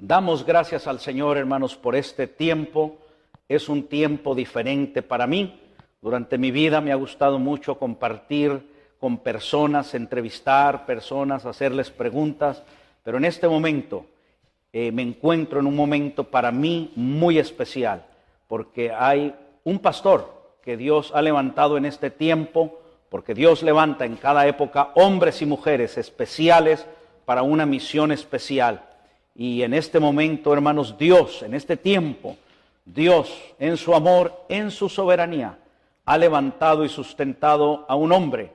Damos gracias al Señor, hermanos, por este tiempo. Es un tiempo diferente para mí. Durante mi vida me ha gustado mucho compartir con personas, entrevistar personas, hacerles preguntas, pero en este momento me encuentro en un momento para mí muy especial, porque hay un pastor que Dios ha levantado en este tiempo, porque Dios levanta en cada época hombres y mujeres especiales para una misión especial. Y en este momento, hermanos, Dios, en este tiempo, Dios, en su amor, en su soberanía, ha levantado y sustentado a un hombre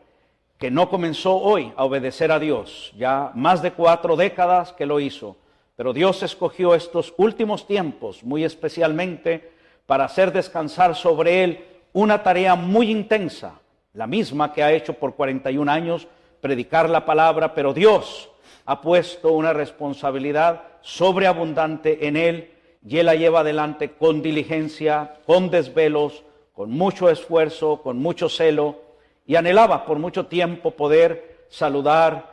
que no comenzó hoy a obedecer a Dios, ya más de 4 décadas que lo hizo, pero Dios escogió estos últimos tiempos, muy especialmente, para hacer descansar sobre él una tarea muy intensa, la misma que ha hecho por 41 años, predicar la palabra, pero Dios ha puesto una responsabilidad sobreabundante en él, y él la lleva adelante con diligencia, con desvelos, con mucho esfuerzo, con mucho celo, y anhelaba por mucho tiempo poder saludar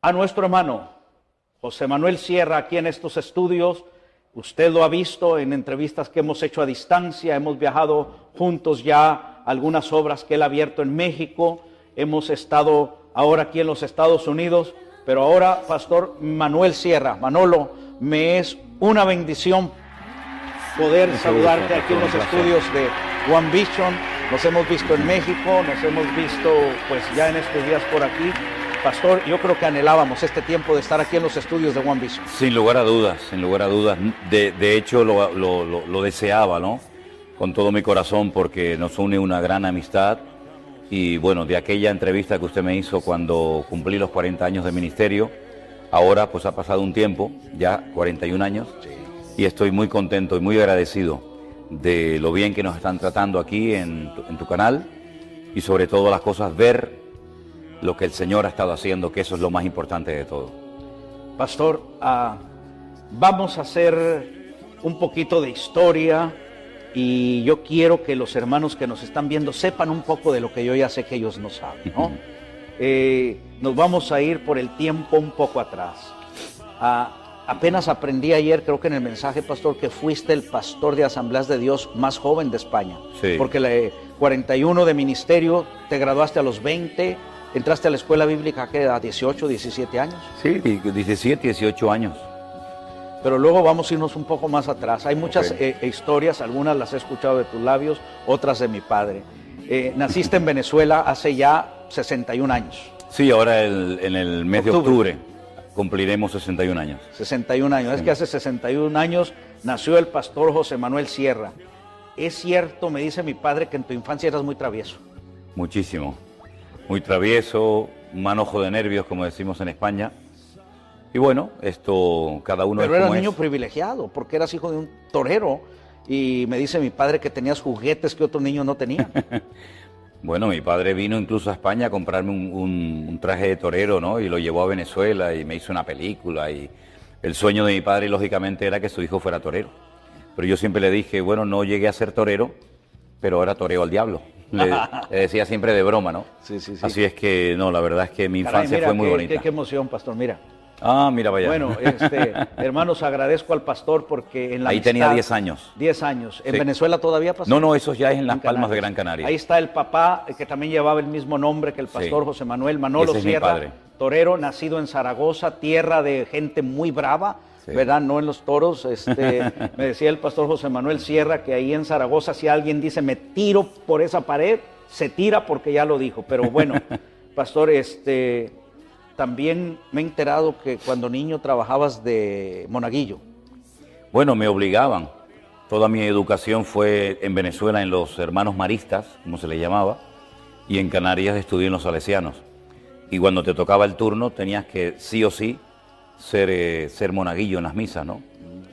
a nuestro hermano José Manuel Sierra aquí en estos estudios. Usted lo ha visto en entrevistas que hemos hecho a distancia, hemos viajado juntos ya a algunas obras que él ha abierto en México, hemos estado ahora aquí en los Estados Unidos, pero ahora, Pastor Manuel Sierra, Manolo, me es una bendición poder saludarte aquí en los estudios de One Vision. Nos hemos visto en México, nos hemos visto pues ya en estos días por aquí. Pastor, yo creo que anhelábamos este tiempo de estar aquí en los estudios de One Vision. Sin lugar a dudas, sin lugar a dudas. De hecho, lo deseaba, ¿no? Con todo mi corazón, porque nos une una gran amistad. Y bueno, de aquella entrevista que usted me hizo cuando cumplí los 40 años de ministerio, ahora pues ha pasado un tiempo, ya 41 años, y estoy muy contento y muy agradecido de lo bien que nos están tratando aquí en tu canal, y sobre todo las cosas, ver lo que el Señor ha estado haciendo, que eso es lo más importante de todo. Pastor, vamos a hacer un poquito de historia, y yo quiero que los hermanos que nos están viendo sepan un poco de lo que yo ya sé que ellos no saben, ¿no? Nos vamos a ir por el tiempo un poco atrás. Apenas aprendí ayer, creo que en el mensaje, pastor, que fuiste el pastor de Asambleas de Dios más joven de España. Sí. Porque 41 de ministerio, te graduaste a los 20, entraste a la escuela bíblica a 18, 17 años. Sí, 17, 18 años. Pero luego vamos a irnos un poco más atrás. Hay muchas historias, algunas las he escuchado de tus labios, otras de mi padre. Naciste en Venezuela hace ya 61 años. Sí, ahora en el mes de octubre cumpliremos 61 años. 61 años. Sí. Es que hace 61 años nació el pastor José Manuel Sierra. Es cierto, me dice mi padre, que en tu infancia eras muy travieso. Muchísimo. Muy travieso, un manojo de nervios, como decimos en España. Y bueno, esto cada uno Pero es como eras niño es. privilegiado, porque eras hijo de un torero. Y me dice mi padre que tenías juguetes que otros niños no tenían. Bueno, mi padre vino incluso a España a comprarme un traje de torero, ¿no? Y lo llevó a Venezuela y me hizo una película. Y el sueño de mi padre, lógicamente, era que su hijo fuera torero. Pero yo siempre le dije, bueno, no llegué a ser torero, pero ahora toreo al diablo. Le decía siempre de broma, ¿no? Sí, sí, sí. Así es que, no, la verdad es que mi Caray, infancia mira, fue muy bonita. Qué emoción, pastor, mira. Ah, mira, vaya. Bueno, hermanos, agradezco al pastor porque en la Ahí amistad, tenía 10 años. 10 años. ¿En Sí. Venezuela todavía, pastor? No, eso ya es en Las En Palmas Canarias. de Gran Canaria. Ahí está el papá, que también llevaba el mismo nombre que el pastor Sí. José Manuel, Manolo Ese es mi Sierra, padre. torero, nacido en Zaragoza, tierra de gente muy brava, Sí. ¿verdad? No en los toros. Me decía el pastor José Manuel Sierra que ahí en Zaragoza, si alguien dice me tiro por esa pared, se tira porque ya lo dijo. Pero bueno, pastor, también me he enterado que cuando niño trabajabas de monaguillo. Bueno, me obligaban. Toda mi educación fue en Venezuela, en los hermanos maristas, como se le llamaba, y en Canarias estudié en los salesianos. Y cuando te tocaba el turno tenías que sí o sí ser monaguillo en las misas, ¿no?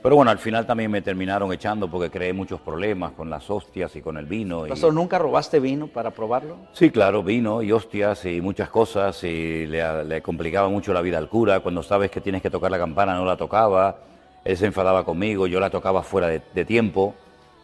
Pero bueno, al final también me terminaron echando porque creé muchos problemas con las hostias y con el vino. Pastor, ¿nunca robaste vino para probarlo? Sí, claro, vino y hostias y muchas cosas, y le complicaba mucho la vida al cura. Cuando sabes que tienes que tocar la campana, no la tocaba, él se enfadaba conmigo, yo la tocaba fuera de tiempo.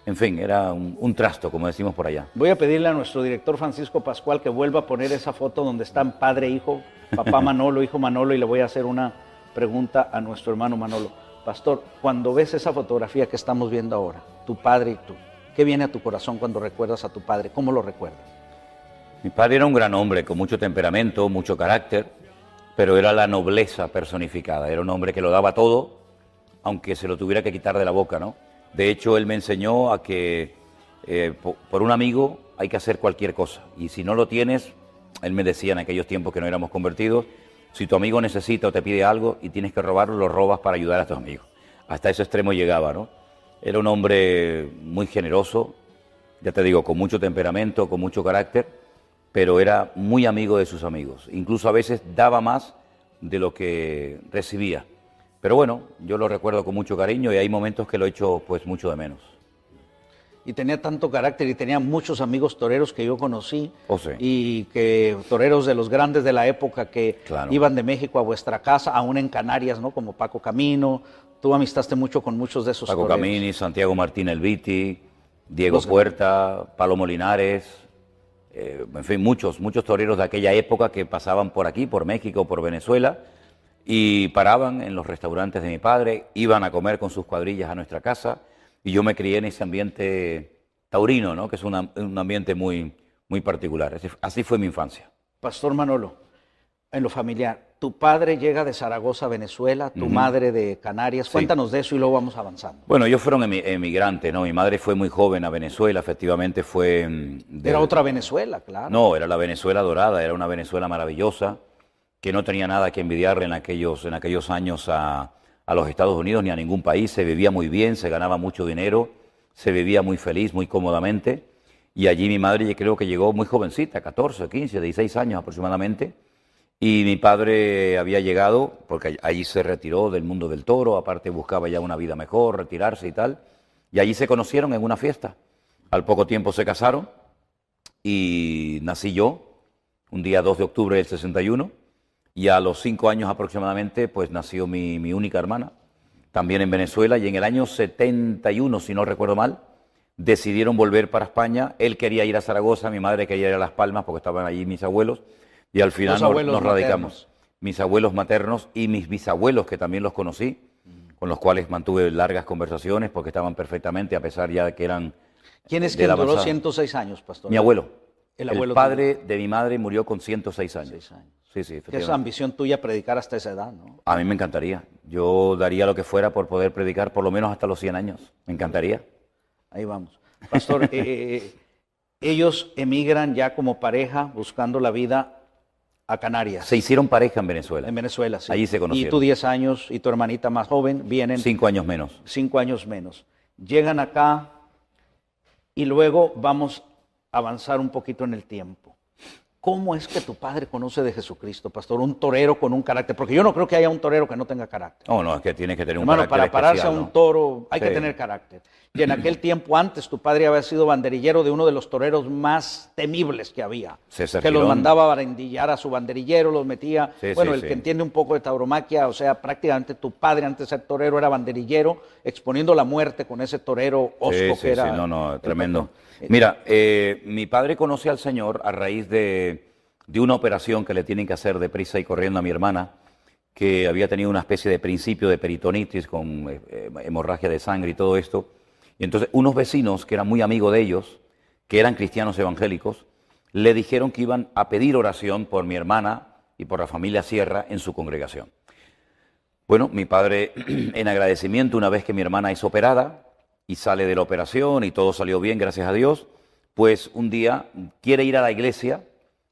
En fin, era un trasto, como decimos por allá. Voy a pedirle a nuestro director Francisco Pascual que vuelva a poner esa foto donde están padre e hijo, papá Manolo, hijo Manolo, y le voy a hacer una pregunta a nuestro hermano Manolo. Pastor, cuando ves esa fotografía que estamos viendo ahora, tu padre y tú, ¿qué viene a tu corazón cuando recuerdas a tu padre? ¿Cómo lo recuerdas? Mi padre era un gran hombre, con mucho temperamento, mucho carácter, pero era la nobleza personificada. Era un hombre que lo daba todo, aunque se lo tuviera que quitar de la boca, ¿no? De hecho, él me enseñó a que por un amigo hay que hacer cualquier cosa. Y si no lo tienes, él me decía en aquellos tiempos que no éramos convertidos, si tu amigo necesita o te pide algo y tienes que robarlo, lo robas para ayudar a tus amigos. Hasta ese extremo llegaba, ¿no? Era un hombre muy generoso, ya te digo, con mucho temperamento, con mucho carácter, pero era muy amigo de sus amigos. Incluso a veces daba más de lo que recibía. Pero bueno, yo lo recuerdo con mucho cariño y hay momentos que lo echo pues mucho de menos. Y tenía tanto carácter y tenía muchos amigos toreros que yo conocí. Oh, sí. Y que toreros de los grandes de la época que Claro. iban de México a vuestra casa, aún en Canarias, ¿no? Como Paco Camino. Tú amistaste mucho con muchos de esos Paco toreros. Camini, Santiago Martín El Viti, Diego Los Puerta, Palomo Linares, en fin, muchos toreros de aquella época que pasaban por aquí, por México, por Venezuela, y paraban en los restaurantes de mi padre, iban a comer con sus cuadrillas a nuestra casa, y yo me crié en ese ambiente taurino, ¿no? Que es un ambiente muy, muy particular. Así fue mi infancia. Pastor Manolo, en lo familiar, tu padre llega de Zaragoza, Venezuela, tu madre de Canarias. Sí. Cuéntanos de eso y luego vamos avanzando. Bueno, ellos fueron emigrantes, ¿no? Mi madre fue muy joven a Venezuela, efectivamente fue... Era otra Venezuela, claro. No, era la Venezuela dorada, era una Venezuela maravillosa, que no tenía nada que envidiarle en aquellos años a los Estados Unidos ni a ningún país. Se vivía muy bien, se ganaba mucho dinero, se vivía muy feliz, muy cómodamente. Y allí mi madre yo creo que llegó muy jovencita, 14, 15, 16 años aproximadamente. Y mi padre había llegado, porque allí se retiró del mundo del toro, aparte buscaba ya una vida mejor, retirarse y tal. Y allí se conocieron en una fiesta. Al poco tiempo se casaron y nací yo, un día 2 de octubre del 61. Y a los 5 años aproximadamente, pues nació mi única hermana, también en Venezuela. Y en el año 71, si no recuerdo mal, decidieron volver para España. Él quería ir a Zaragoza, mi madre quería ir a Las Palmas porque estaban allí mis abuelos. Y al final nos radicamos. Mis abuelos maternos y mis bisabuelos, que también los conocí, con los cuales mantuve largas conversaciones porque estaban perfectamente, a pesar ya de que eran... ¿Quién es quien duró 106 años, pastor? Mi abuelo. El abuelo padre de mi madre murió con 106 años. 106 años. Sí, sí, Que es efectivamente. ambición tuya predicar hasta esa edad, ¿no? A mí me encantaría. Yo daría lo que fuera por poder predicar por lo menos hasta los 100 años. Me encantaría. Ahí vamos. Pastor, ellos emigran ya como pareja buscando la vida a Canarias. Se hicieron pareja en Venezuela. En Venezuela, sí. Allí se conocieron. Y tú 10 años y tu hermanita más joven vienen 5 años menos. 5 años menos. Llegan acá y luego vamos a avanzar un poquito en el tiempo. ¿Cómo es que tu padre conoce de Jesucristo, pastor? Un torero con un carácter, porque yo no creo que haya un torero que no tenga carácter. No, no, es que tiene que tener un Hermano, carácter para pararse a especial, un ¿no? toro hay que Sí. tener carácter. Y en aquel tiempo antes tu padre había sido banderillero de uno de los toreros más temibles que había. César que los Girón. mandaba a barandillar a su banderillero, los metía. Sí, bueno, sí, el sí. que entiende un poco de tauromaquia, o sea, prácticamente tu padre antes de ser torero era banderillero, exponiendo la muerte con ese torero osco Sí, que sí, era. sí, no, tremendo. Mira, mi padre conoce al Señor a raíz de una operación que le tienen que hacer deprisa y corriendo a mi hermana, que había tenido una especie de principio de peritonitis con hemorragia de sangre y todo esto. Y entonces unos vecinos que eran muy amigos de ellos, que eran cristianos evangélicos, le dijeron que iban a pedir oración por mi hermana y por la familia Sierra en su congregación. Bueno, mi padre, en agradecimiento, una vez que mi hermana es operada y sale de la operación y todo salió bien, gracias a Dios, pues un día quiere ir a la iglesia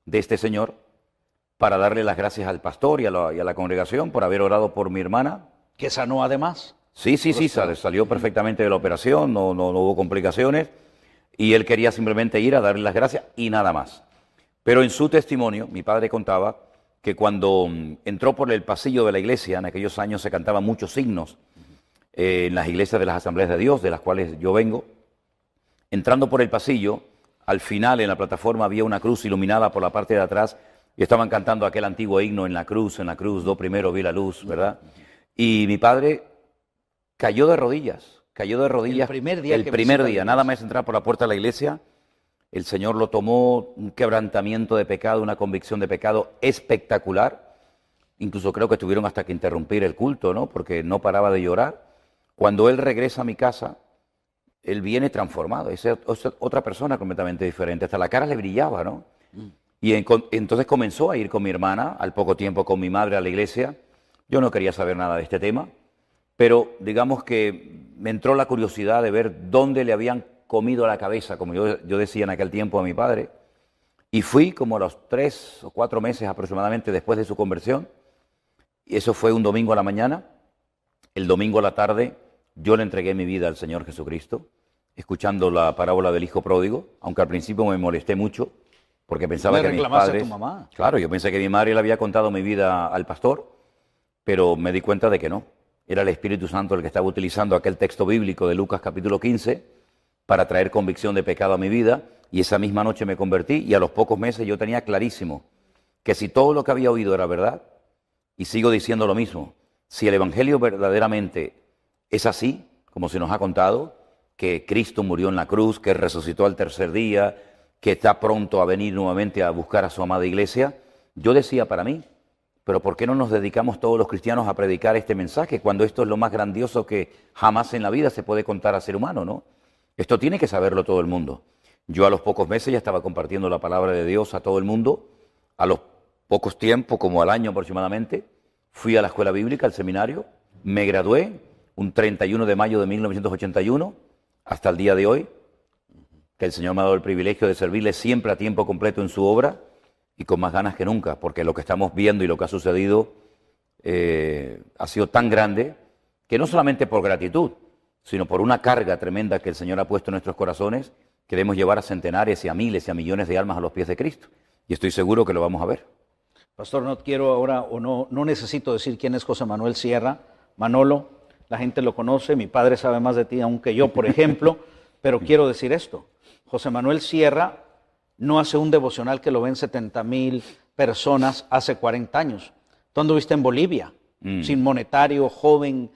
de este señor para darle las gracias al pastor y a la congregación por haber orado por mi hermana. Que sanó además. Sí, salió perfectamente de la operación, no hubo complicaciones y él quería simplemente ir a darle las gracias y nada más. Pero en su testimonio, mi padre contaba que cuando entró por el pasillo de la iglesia, en aquellos años se cantaban muchos signos en las iglesias de las Asambleas de Dios, de las cuales yo vengo. Entrando por el pasillo, al final en la plataforma había una cruz iluminada por la parte de atrás y estaban cantando aquel antiguo himno en la cruz, do primero vi la luz, ¿verdad? Y mi padre cayó de rodillas. El primer día el que primer visita la día, iglesia. nada más entrar por la puerta de la iglesia, el Señor lo tomó, un quebrantamiento de pecado, una convicción de pecado espectacular. Incluso creo que tuvieron hasta que interrumpir el culto, ¿no? Porque no paraba de llorar. Cuando él regresa a mi casa, él viene transformado, es otra persona completamente diferente, hasta la cara le brillaba, ¿no? Y entonces comenzó a ir con mi hermana, al poco tiempo con mi madre a la iglesia. Yo no quería saber nada de este tema, pero digamos que me entró la curiosidad de ver dónde le habían comido la cabeza, como yo decía en aquel tiempo a mi padre, y fui como a los 3 o 4 meses aproximadamente después de su conversión, y eso fue un domingo a la mañana. El domingo a la tarde yo le entregué mi vida al Señor Jesucristo, escuchando la parábola del hijo pródigo, aunque al principio me molesté mucho, porque pensaba que mis padres... a tu mamá. Claro, yo pensé que mi madre le había contado mi vida al pastor, pero me di cuenta de que no. Era el Espíritu Santo el que estaba utilizando aquel texto bíblico de Lucas capítulo 15 para traer convicción de pecado a mi vida, y esa misma noche me convertí, y a los pocos meses yo tenía clarísimo que si todo lo que había oído era verdad, y sigo diciendo lo mismo, si el Evangelio verdaderamente es así, como se nos ha contado, que Cristo murió en la cruz, que resucitó al tercer día, que está pronto a venir nuevamente a buscar a su amada iglesia, yo decía para mí, pero ¿por qué no nos dedicamos todos los cristianos a predicar este mensaje cuando esto es lo más grandioso que jamás en la vida se puede contar a ser humano, ¿no? Esto tiene que saberlo todo el mundo. Yo a los pocos meses ya estaba compartiendo la palabra de Dios a todo el mundo. A los pocos tiempos, como al año aproximadamente, fui a la escuela bíblica, al seminario, me gradué un 31 de mayo de 1981 hasta el día de hoy, que el Señor me ha dado el privilegio de servirle siempre a tiempo completo en su obra y con más ganas que nunca, porque lo que estamos viendo y lo que ha sucedido ha sido tan grande que no solamente por gratitud, sino por una carga tremenda que el Señor ha puesto en nuestros corazones, queremos llevar a centenares y a miles y a millones de almas a los pies de Cristo. Y estoy seguro que lo vamos a ver. Pastor, no quiero ahora, o no necesito decir quién es José Manuel Sierra. Manolo, la gente lo conoce, mi padre sabe más de ti aunque yo, por ejemplo, pero quiero decir esto. José Manuel Sierra no hace un devocional que lo ven 70,000 personas hace 40 años. Tú anduviste en Bolivia, sin monetario, joven,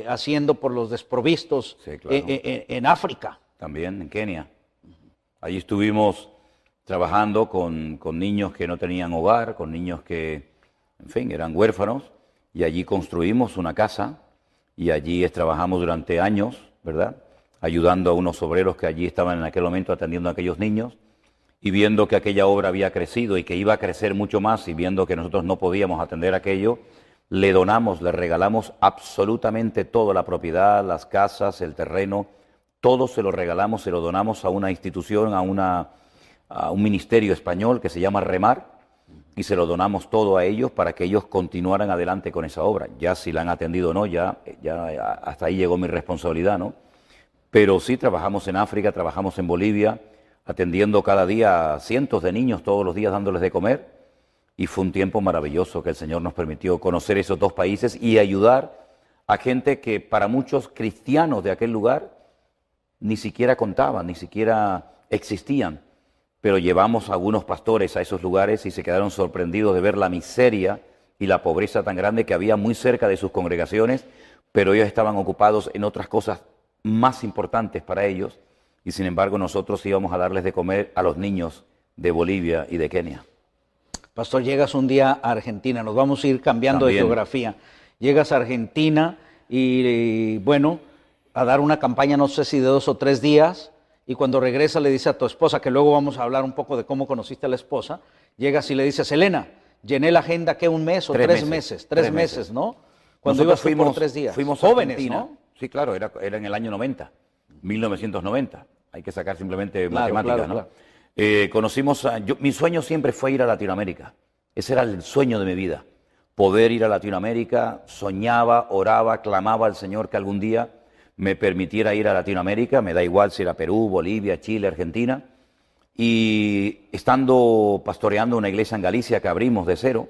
haciendo por los desprovistos, sí, claro. En África. También en Kenia. Allí estuvimos trabajando con niños que no tenían hogar, con niños que, en fin, eran huérfanos, y allí construimos una casa, y allí trabajamos durante años, ¿verdad?, ayudando a unos obreros que allí estaban en aquel momento atendiendo a aquellos niños, y viendo que aquella obra había crecido y que iba a crecer mucho más, y viendo que nosotros no podíamos atender aquello, le regalamos absolutamente toda la propiedad, las casas, el terreno, todo se lo regalamos, se lo donamos a una institución, a un ministerio español que se llama Remar, y se lo donamos todo a ellos para que ellos continuaran adelante con esa obra. Ya si la han atendido o no, ya hasta ahí llegó mi responsabilidad, ¿no? Pero sí trabajamos en África, trabajamos en Bolivia, atendiendo cada día a cientos de niños, todos los días dándoles de comer, y fue un tiempo maravilloso que el Señor nos permitió conocer esos dos países y ayudar a gente que para muchos cristianos de aquel lugar ni siquiera contaban, ni siquiera existían. Pero llevamos a algunos pastores a esos lugares y se quedaron sorprendidos de ver la miseria y la pobreza tan grande que había muy cerca de sus congregaciones, pero ellos estaban ocupados en otras cosas más importantes para ellos, y sin embargo nosotros íbamos a darles de comer a los niños de Bolivia y de Kenia. Pastor, llegas un día a Argentina, nos vamos a ir cambiando de geografía. Llegas a Argentina y bueno, a dar una campaña, no sé si de 2 o 3 días, y cuando regresa le dice a tu esposa, que luego vamos a hablar un poco de cómo conociste a la esposa, llegas y le dices, Elena, llené la agenda, ¿qué? ¿1 mes o 3 meses? 3 meses, ¿no? Cuando ibas tú por 3 días. Fuimos jóvenes, Argentina, ¿no? Sí, claro, era en el año 90, 1990. Hay que sacar simplemente matemáticas, ¿no? Claro. Conocimos mi sueño siempre fue ir a Latinoamérica. Ese era el sueño de mi vida. Poder ir a Latinoamérica, soñaba, oraba, clamaba al Señor que algún día me permitiera ir a Latinoamérica, me da igual si era Perú, Bolivia, Chile, Argentina. Y estando pastoreando una iglesia en Galicia que abrimos de cero,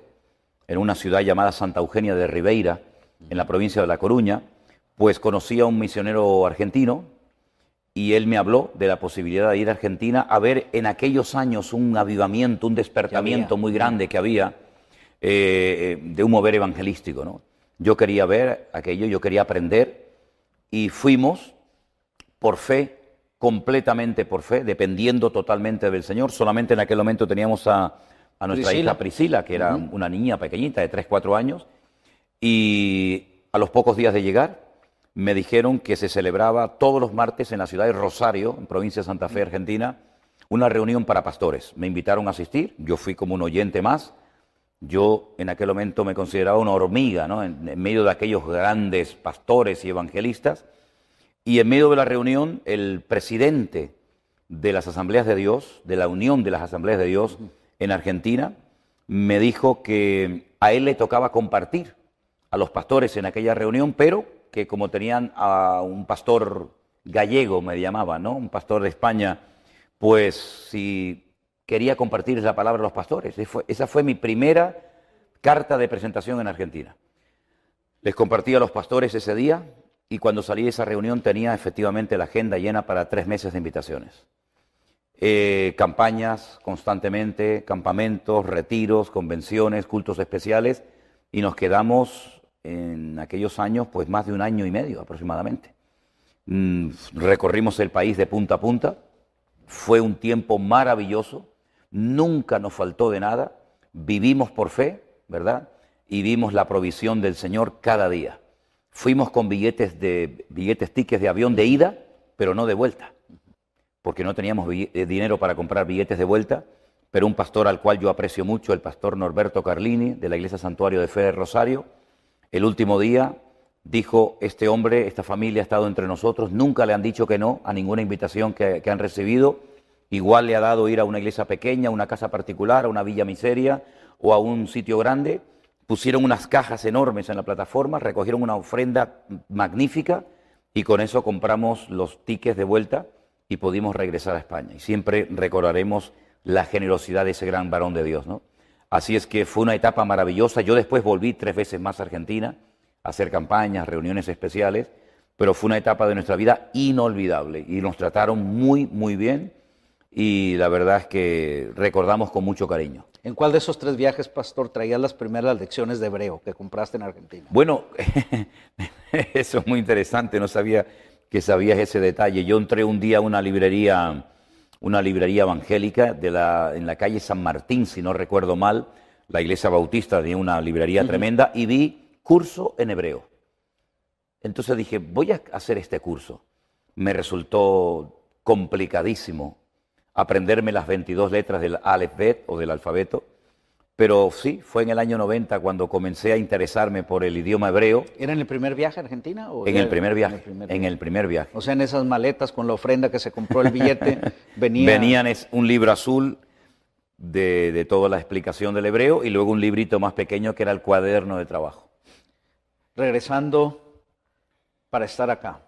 en una ciudad llamada Santa Eugenia de Ribeira, en la provincia de La Coruña, pues conocí a un misionero argentino y él me habló de la posibilidad de ir a Argentina a ver en aquellos años un avivamiento, un despertamiento muy grande que había de un mover evangelístico, ¿no? Yo quería ver aquello, yo quería aprender y fuimos por fe, completamente por fe, dependiendo totalmente del Señor. Solamente en aquel momento teníamos a nuestra hija Priscila, que era una niña pequeñita de 3, 4 años, y a los pocos días de llegar me dijeron que se celebraba todos los martes en la ciudad de Rosario, en provincia de Santa Fe, Argentina, una reunión para pastores. Me invitaron a asistir, yo fui como un oyente más. Yo en aquel momento me consideraba una hormiga, ¿no? En medio de aquellos grandes pastores y evangelistas. Y en medio de la reunión, el presidente de las Asambleas de Dios, de la Unión de las Asambleas de Dios en Argentina, me dijo que a él le tocaba compartir a los pastores en aquella reunión, pero que como tenían a un pastor gallego, me llamaba, ¿no? Un pastor de España, pues si quería compartir la palabra a los pastores. Esa fue mi primera carta de presentación en Argentina. Les compartí a los pastores ese día y cuando salí de esa reunión tenía efectivamente la agenda llena para 3 meses de invitaciones. Campañas constantemente, campamentos, retiros, convenciones, cultos especiales, y nos quedamos en aquellos años pues más de 1 año y medio aproximadamente. Recorrimos el país de punta a punta, fue un tiempo maravilloso, nunca nos faltó de nada, vivimos por fe, ¿verdad? Y vimos la provisión del Señor cada día. Fuimos con tickets de avión de ida, pero no de vuelta, porque no teníamos dinero para comprar billetes de vuelta, pero un pastor al cual yo aprecio mucho, el pastor Norberto Carlini, de la Iglesia Santuario de Fe de Rosario, el último día dijo, este hombre, esta familia ha estado entre nosotros, nunca le han dicho que no a ninguna invitación que han recibido, igual le ha dado ir a una iglesia pequeña, a una casa particular, a una villa miseria o a un sitio grande. Pusieron unas cajas enormes en la plataforma, recogieron una ofrenda magnífica y con eso compramos los tickets de vuelta y pudimos regresar a España. Y siempre recordaremos la generosidad de ese gran varón de Dios, ¿no? Así es que fue una etapa maravillosa. Yo después volví 3 veces más a Argentina a hacer campañas, reuniones especiales, pero fue una etapa de nuestra vida inolvidable y nos trataron muy, muy bien y la verdad es que recordamos con mucho cariño. ¿En cuál de esos 3 viajes, pastor, traías las primeras lecciones de hebreo que compraste en Argentina? Bueno, eso es muy interesante, no sabía que sabías ese detalle. Yo entré un día a una librería evangélica en la calle San Martín, si no recuerdo mal, la iglesia bautista tenía una librería tremenda y vi curso en hebreo. Entonces dije, voy a hacer este curso. Me resultó complicadísimo aprenderme las 22 letras del Aleph Bet o del alfabeto, pero sí, fue en el año 90 cuando comencé a interesarme por el idioma hebreo. ¿Era en el primer viaje a Argentina? En el primer viaje, en el primer viaje. O sea, en esas maletas con la ofrenda que se compró el billete, venían un libro azul de toda la explicación del hebreo y luego un librito más pequeño que era el cuaderno de trabajo. Regresando para estar acá.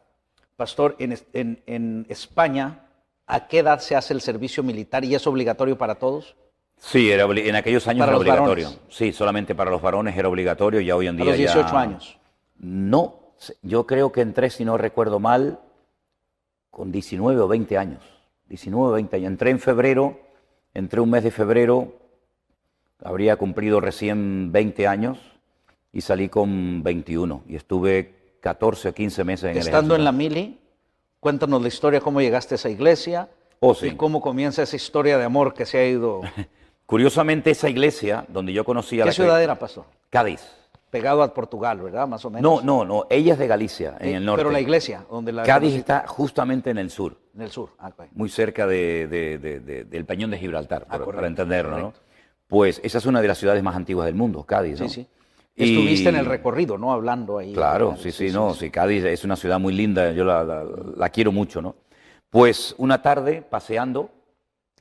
Pastor, en España, ¿a qué edad se hace el servicio militar y es obligatorio para todos? Sí, en aquellos años era obligatorio. Varones. Sí, solamente para los varones era obligatorio, ya hoy en día ¿A los 18 ya... años? No, yo creo que entré, si no recuerdo mal, con 19 o 20 años. 19 o 20 años. Entré un mes de febrero, habría cumplido recién 20 años y salí con 21 y estuve 14 o 15 meses en el ejército. Estando en la mili, cuéntanos la historia, cómo llegaste a esa iglesia sí. Y cómo comienza esa historia de amor que se ha ido... Curiosamente, esa iglesia donde yo conocí a ¿Qué ciudad era, pastor? Cádiz. Pegado a Portugal, ¿verdad? Más o menos. No, ella es de Galicia, en el norte. Pero la iglesia, donde la... Cádiz está justamente en el sur. En el sur, okay. Muy cerca del Peñón de Gibraltar, para entenderlo, correcto. ¿no? Pues esa es una de las ciudades más antiguas del mundo, Cádiz, ¿no? Sí. Estuviste en el recorrido, ¿no? Hablando ahí. Claro, sí, Cádiz es una ciudad muy linda, yo la quiero mucho, ¿no? Pues una tarde, paseando...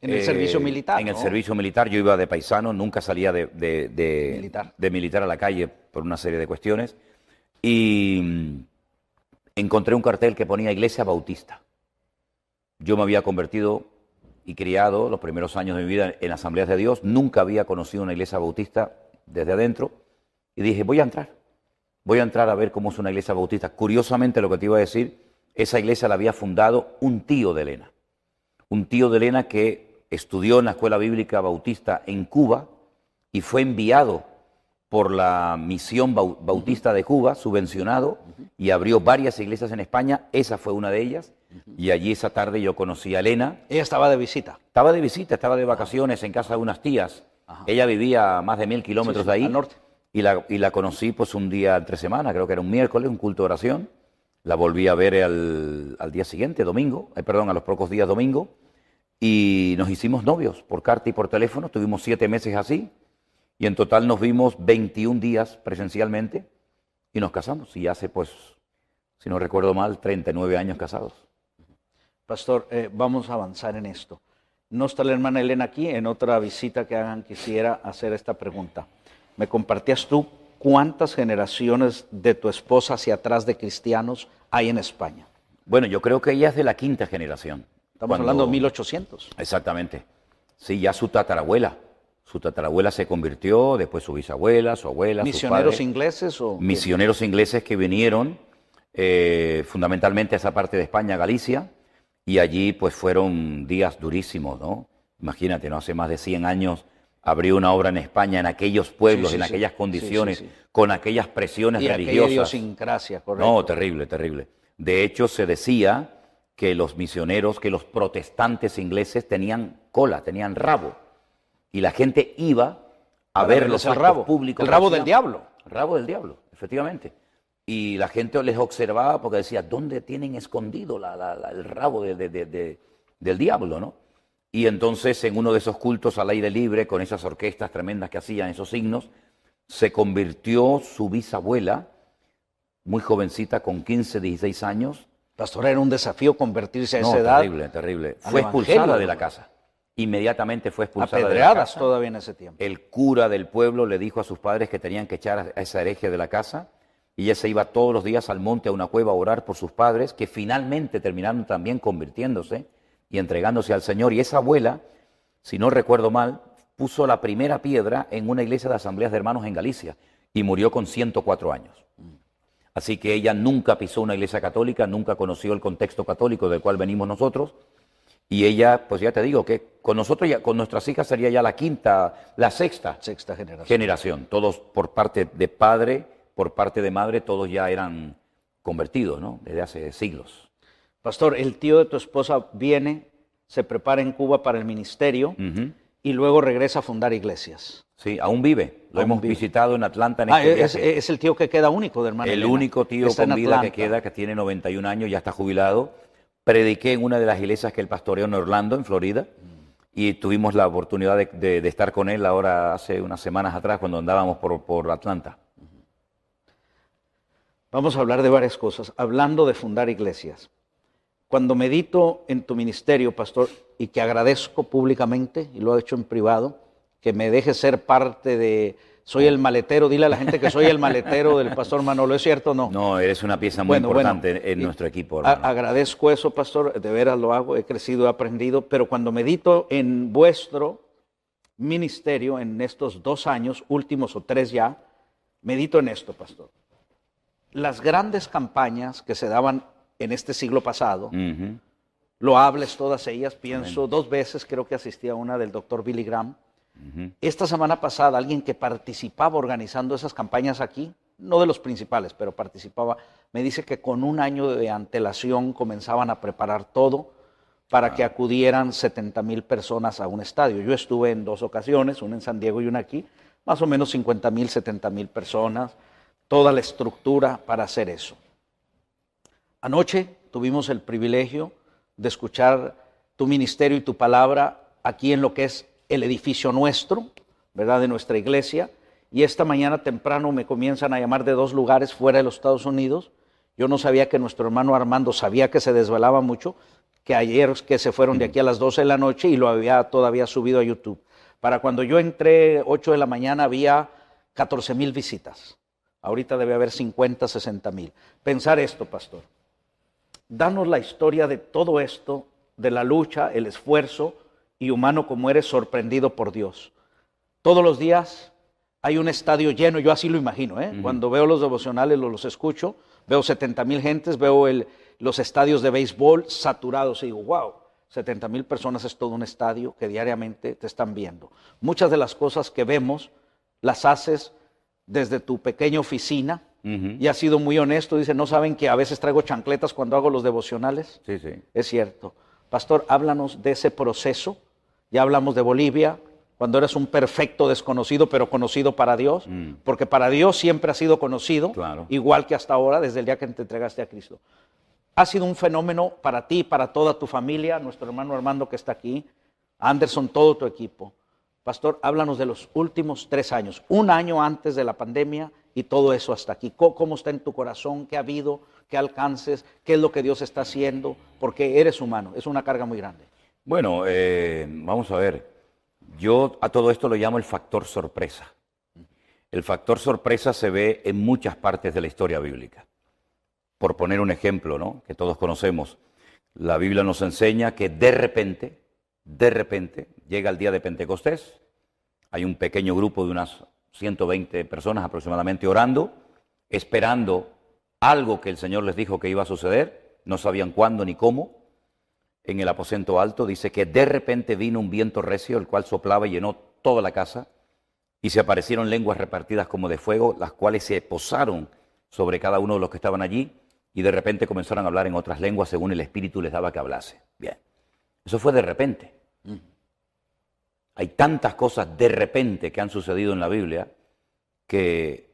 En el servicio militar, En el servicio militar, yo iba de paisano, nunca salía de militar a la calle por una serie de cuestiones, y encontré un cartel que ponía Iglesia Bautista. Yo me había convertido y criado los primeros años de mi vida en Asambleas de Dios, nunca había conocido una iglesia bautista desde adentro, y dije, voy a entrar a ver cómo es una iglesia bautista. Curiosamente, lo que te iba a decir, esa iglesia la había fundado un tío de Elena que estudió en la Escuela Bíblica Bautista en Cuba y fue enviado por la Misión Bautista de Cuba, subvencionado, y abrió varias iglesias en España. Esa fue una de ellas, y allí esa tarde yo conocí a Elena. ¿Ella estaba de visita? Estaba de visita, estaba de vacaciones en casa de unas tías. Ella vivía a más de 1000 kilómetros de ahí. Al norte. Y la conocí pues un día entre semana, creo que era un miércoles, un culto de oración. La volví a ver al día siguiente, domingo, perdón, a los pocos días domingo, y nos hicimos novios por carta y por teléfono. Tuvimos 7 meses así, y en total nos vimos 21 días presencialmente y nos casamos. Y hace, pues, si no recuerdo mal, 39 años casados. Pastor, vamos a avanzar en esto. No está la hermana Elena aquí. En otra visita que hagan quisiera hacer esta pregunta. ¿Me compartías tú cuántas generaciones de tu esposa hacia atrás de cristianos hay en España? Bueno, yo creo que ella es de la 5ª generación. Estamos hablando de 1800. Exactamente. Sí, ya su tatarabuela. Su tatarabuela se convirtió, después su bisabuela, su abuela, ¿Misioneros ingleses o qué? Misioneros ingleses que vinieron fundamentalmente a esa parte de España, Galicia, y allí pues fueron días durísimos, ¿no? Imagínate, ¿no? Hace más de 100 años abrió una obra en España, en aquellos pueblos, en aquellas condiciones, con aquellas presiones religiosas. Aquella idiosincrasia, correcto. No, terrible, terrible. De hecho, se decía que los misioneros, que los protestantes ingleses tenían cola, tenían rabo, y la gente iba a ver los actos públicos. El rabo del diablo. El rabo del diablo, efectivamente. Y la gente les observaba porque decía, ¿dónde tienen escondido el rabo del diablo, no? Y entonces en uno de esos cultos al aire libre, con esas orquestas tremendas que hacían, esos signos, se convirtió su bisabuela, muy jovencita, con 15, 16 años. Pastor, era un desafío convertirse a esa edad. Terrible, terrible. Fue expulsada de la casa. Inmediatamente fue expulsada de la casa. Apedreadas todavía en ese tiempo. El cura del pueblo le dijo a sus padres que tenían que echar a esa hereje de la casa. Y ella se iba todos los días al monte, a una cueva, a orar por sus padres, que finalmente terminaron también convirtiéndose y entregándose al Señor. Y esa abuela, si no recuerdo mal, puso la primera piedra en una iglesia de asambleas de hermanos en Galicia y murió con 104 años. Así que ella nunca pisó una iglesia católica, nunca conoció el contexto católico del cual venimos nosotros. Y ella, pues ya te digo, que con nosotros, con nuestras hijas sería ya la sexta generación. Todos por parte de padre, por parte de madre, todos ya eran convertidos, ¿no? Desde hace siglos. Pastor, el tío de tu esposa viene, se prepara en Cuba para el ministerio y luego regresa a fundar iglesias. Sí, aún vive. Lo hemos visitado en Atlanta en este viaje. Es el tío que queda único de hermana Elena. El único tío con vida que queda, que tiene 91 años, ya está jubilado. Prediqué en una de las iglesias que él pastoreó en Orlando, en Florida, y tuvimos la oportunidad de estar con él ahora hace unas semanas atrás cuando andábamos por Atlanta. Vamos a hablar de varias cosas, hablando de fundar iglesias. Cuando medito en tu ministerio, pastor, y que agradezco públicamente, y lo he hecho en privado, que me dejes ser parte de... Soy el maletero, dile a la gente que soy el maletero del pastor Manolo, ¿es cierto o no? No, eres una pieza muy importante en nuestro equipo, hermano. Agradezco eso, pastor, de veras lo hago, he crecido, he aprendido, pero cuando medito en vuestro ministerio, en estos 2 años, últimos o 3 ya, medito en esto, pastor. Las grandes campañas que se daban en este siglo pasado, loables todas ellas, pienso 2 veces, creo que asistí a una del doctor Billy Graham. Esta semana pasada, alguien que participaba organizando esas campañas aquí, no de los principales, pero participaba, me dice que con 1 año de antelación comenzaban a preparar todo para que acudieran 70,000 personas a un estadio. Yo estuve en 2 ocasiones, una en San Diego y una aquí, más o menos 50,000, 70,000 personas, toda la estructura para hacer eso. Anoche tuvimos el privilegio de escuchar tu ministerio y tu palabra aquí en lo que es el edificio nuestro, ¿verdad?, de nuestra iglesia, y esta mañana temprano me comienzan a llamar de 2 lugares fuera de los Estados Unidos. Yo no sabía que nuestro hermano Armando sabía que se desvelaba mucho, que ayer que se fueron de aquí a las 12 de la noche y lo había todavía subido a YouTube. Para cuando yo entré 8 de la mañana había 14,000 visitas. Ahorita debe haber 50, 60,000. Pensar esto, pastor. Danos la historia de todo esto, de la lucha, el esfuerzo, y humano como eres, sorprendido por Dios. Todos los días hay un estadio lleno, yo así lo imagino, Cuando veo los devocionales, los escucho, veo 70,000 gentes, veo los estadios de béisbol saturados y digo, wow, 70,000 personas es todo un estadio que diariamente te están viendo. Muchas de las cosas que vemos las haces desde tu pequeña oficina y has sido muy honesto. Dice, ¿no saben que a veces traigo chancletas cuando hago los devocionales? Sí, sí. Es cierto. Pastor, háblanos de ese proceso. Ya hablamos de Bolivia, cuando eras un perfecto desconocido, pero conocido para Dios, porque para Dios siempre has sido conocido, Claro. igual que hasta ahora, desde el día que te entregaste a Cristo. Ha sido un fenómeno para ti, para toda tu familia, nuestro hermano Armando que está aquí, Anderson, todo tu equipo. Pastor, háblanos de los últimos 3 años, un año antes de la pandemia y todo eso hasta aquí. ¿Cómo está en tu corazón? ¿Qué ha habido? ¿Qué alcances? ¿Qué es lo que Dios está haciendo? Porque eres humano, es una carga muy grande. Bueno, vamos a ver. Yo a todo esto lo llamo el factor sorpresa. El factor sorpresa se ve en muchas partes de la historia bíblica. Por poner un ejemplo, ¿no?, que todos conocemos, la Biblia nos enseña que de repente, llega el día de Pentecostés, hay un pequeño grupo de unas 120 personas aproximadamente orando, esperando algo que el Señor les dijo que iba a suceder, no sabían cuándo ni cómo. En el aposento alto dice que de repente vino un viento recio, el cual soplaba y llenó toda la casa, y se aparecieron lenguas repartidas como de fuego, las cuales se posaron sobre cada uno de los que estaban allí, y de repente comenzaron a hablar en otras lenguas según el Espíritu les daba que hablase. Bien, eso fue de repente. Hay tantas cosas de repente que han sucedido en la Biblia que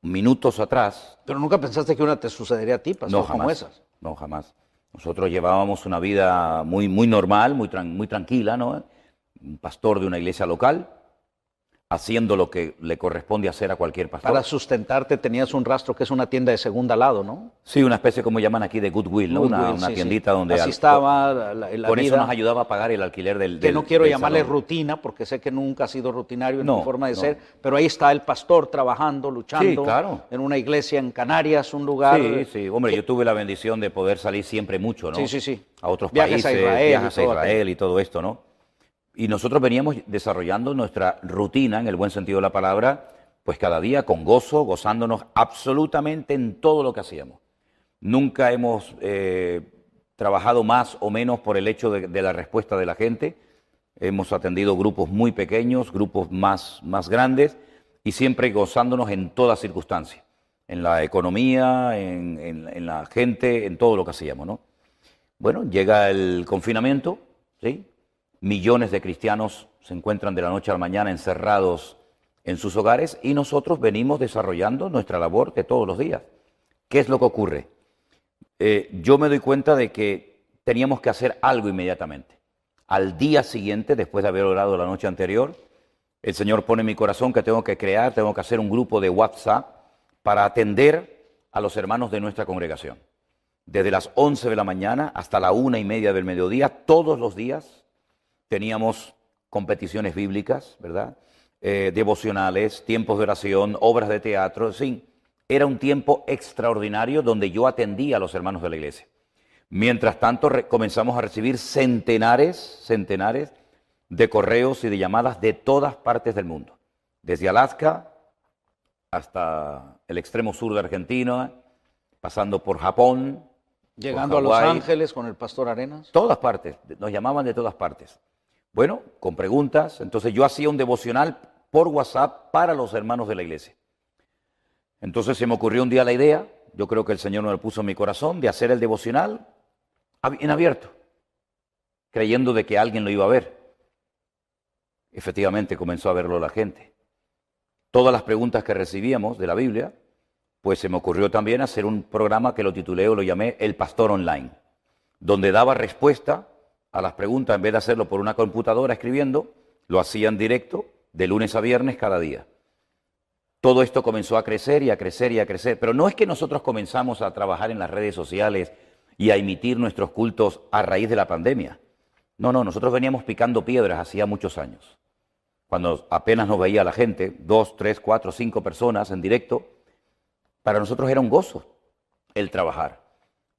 minutos atrás... Pero nunca pensaste que una te sucedería a ti, pastor, No, jamás, como esas. no, jamás. Nosotros llevábamos una vida muy normal, muy tranquila, ¿no? Un pastor de una iglesia local, haciendo lo que le corresponde hacer a cualquier pastor. Para sustentarte tenías un rastro que es una tienda de segunda al lado, ¿no? Sí, una especie como llaman aquí de Goodwill, ¿no? Una Sí, tiendita sí. donde... Así estaba la con eso vida, nos ayudaba a pagar el alquiler del que no quiero del llamarle salón. rutina, porque sé que nunca has sido rutinario en No, tu forma de no. ser, pero ahí está el pastor trabajando, luchando, Sí, claro. en una iglesia en Canarias, un lugar... Sí, sí. Hombre, yo tuve la bendición de poder salir siempre mucho, ¿no? Sí. A otros Viajes países, a Israel y viajes a todo Israel y todo esto, ¿no? Y nosotros veníamos desarrollando nuestra rutina, en el buen sentido de la palabra, pues cada día con gozo, gozándonos absolutamente en todo lo que hacíamos. Nunca hemos trabajado más o menos por el hecho de la respuesta de la gente. Hemos atendido grupos muy pequeños, grupos más grandes, y siempre gozándonos en toda circunstancia, en la economía, en la gente, en todo lo que hacíamos, ¿no? Bueno, llega el confinamiento, ¿sí? Millones de cristianos se encuentran de la noche a la mañana encerrados en sus hogares y nosotros venimos desarrollando nuestra labor de todos los días. ¿Qué es lo que ocurre? Yo me doy cuenta de que teníamos que hacer algo inmediatamente. Al día siguiente, después de haber orado la noche anterior, el Señor pone en mi corazón que tengo que hacer un grupo de WhatsApp para atender a los hermanos de nuestra congregación. Desde las 11 de la mañana hasta la 1:30 del mediodía, todos los días, teníamos competiciones bíblicas, ¿verdad? Devocionales, tiempos de oración, obras de teatro, en fin. Era un tiempo extraordinario donde yo atendía a los hermanos de la iglesia. Mientras tanto, comenzamos a recibir centenares de correos y de llamadas de todas partes del mundo. Desde Alaska hasta el extremo sur de Argentina, pasando por Japón, Llegando por a Los Hawái, Ángeles con el pastor Arenas. todas partes, nos llamaban de todas partes. Bueno, con preguntas, entonces yo hacía un devocional por WhatsApp para los hermanos de la iglesia. Entonces se me ocurrió un día la idea, yo creo que el Señor me lo puso en mi corazón, de hacer el devocional en abierto, creyendo de que alguien lo iba a ver. Efectivamente comenzó a verlo la gente. Todas las preguntas que recibíamos de la Biblia, pues se me ocurrió también hacer un programa que lo titulé o lo llamé El Pastor Online, donde daba respuesta a las preguntas. En vez de hacerlo por una computadora escribiendo, lo hacía en directo de lunes a viernes cada día. Todo esto comenzó a crecer y a crecer y a crecer, pero no es que nosotros comenzamos a trabajar en las redes sociales y a emitir nuestros cultos a raíz de la pandemia. No, nosotros veníamos picando piedras hacía muchos años. Cuando apenas nos veía la gente, 2, 3, 4, 5 personas en directo, para nosotros era un gozo el trabajar.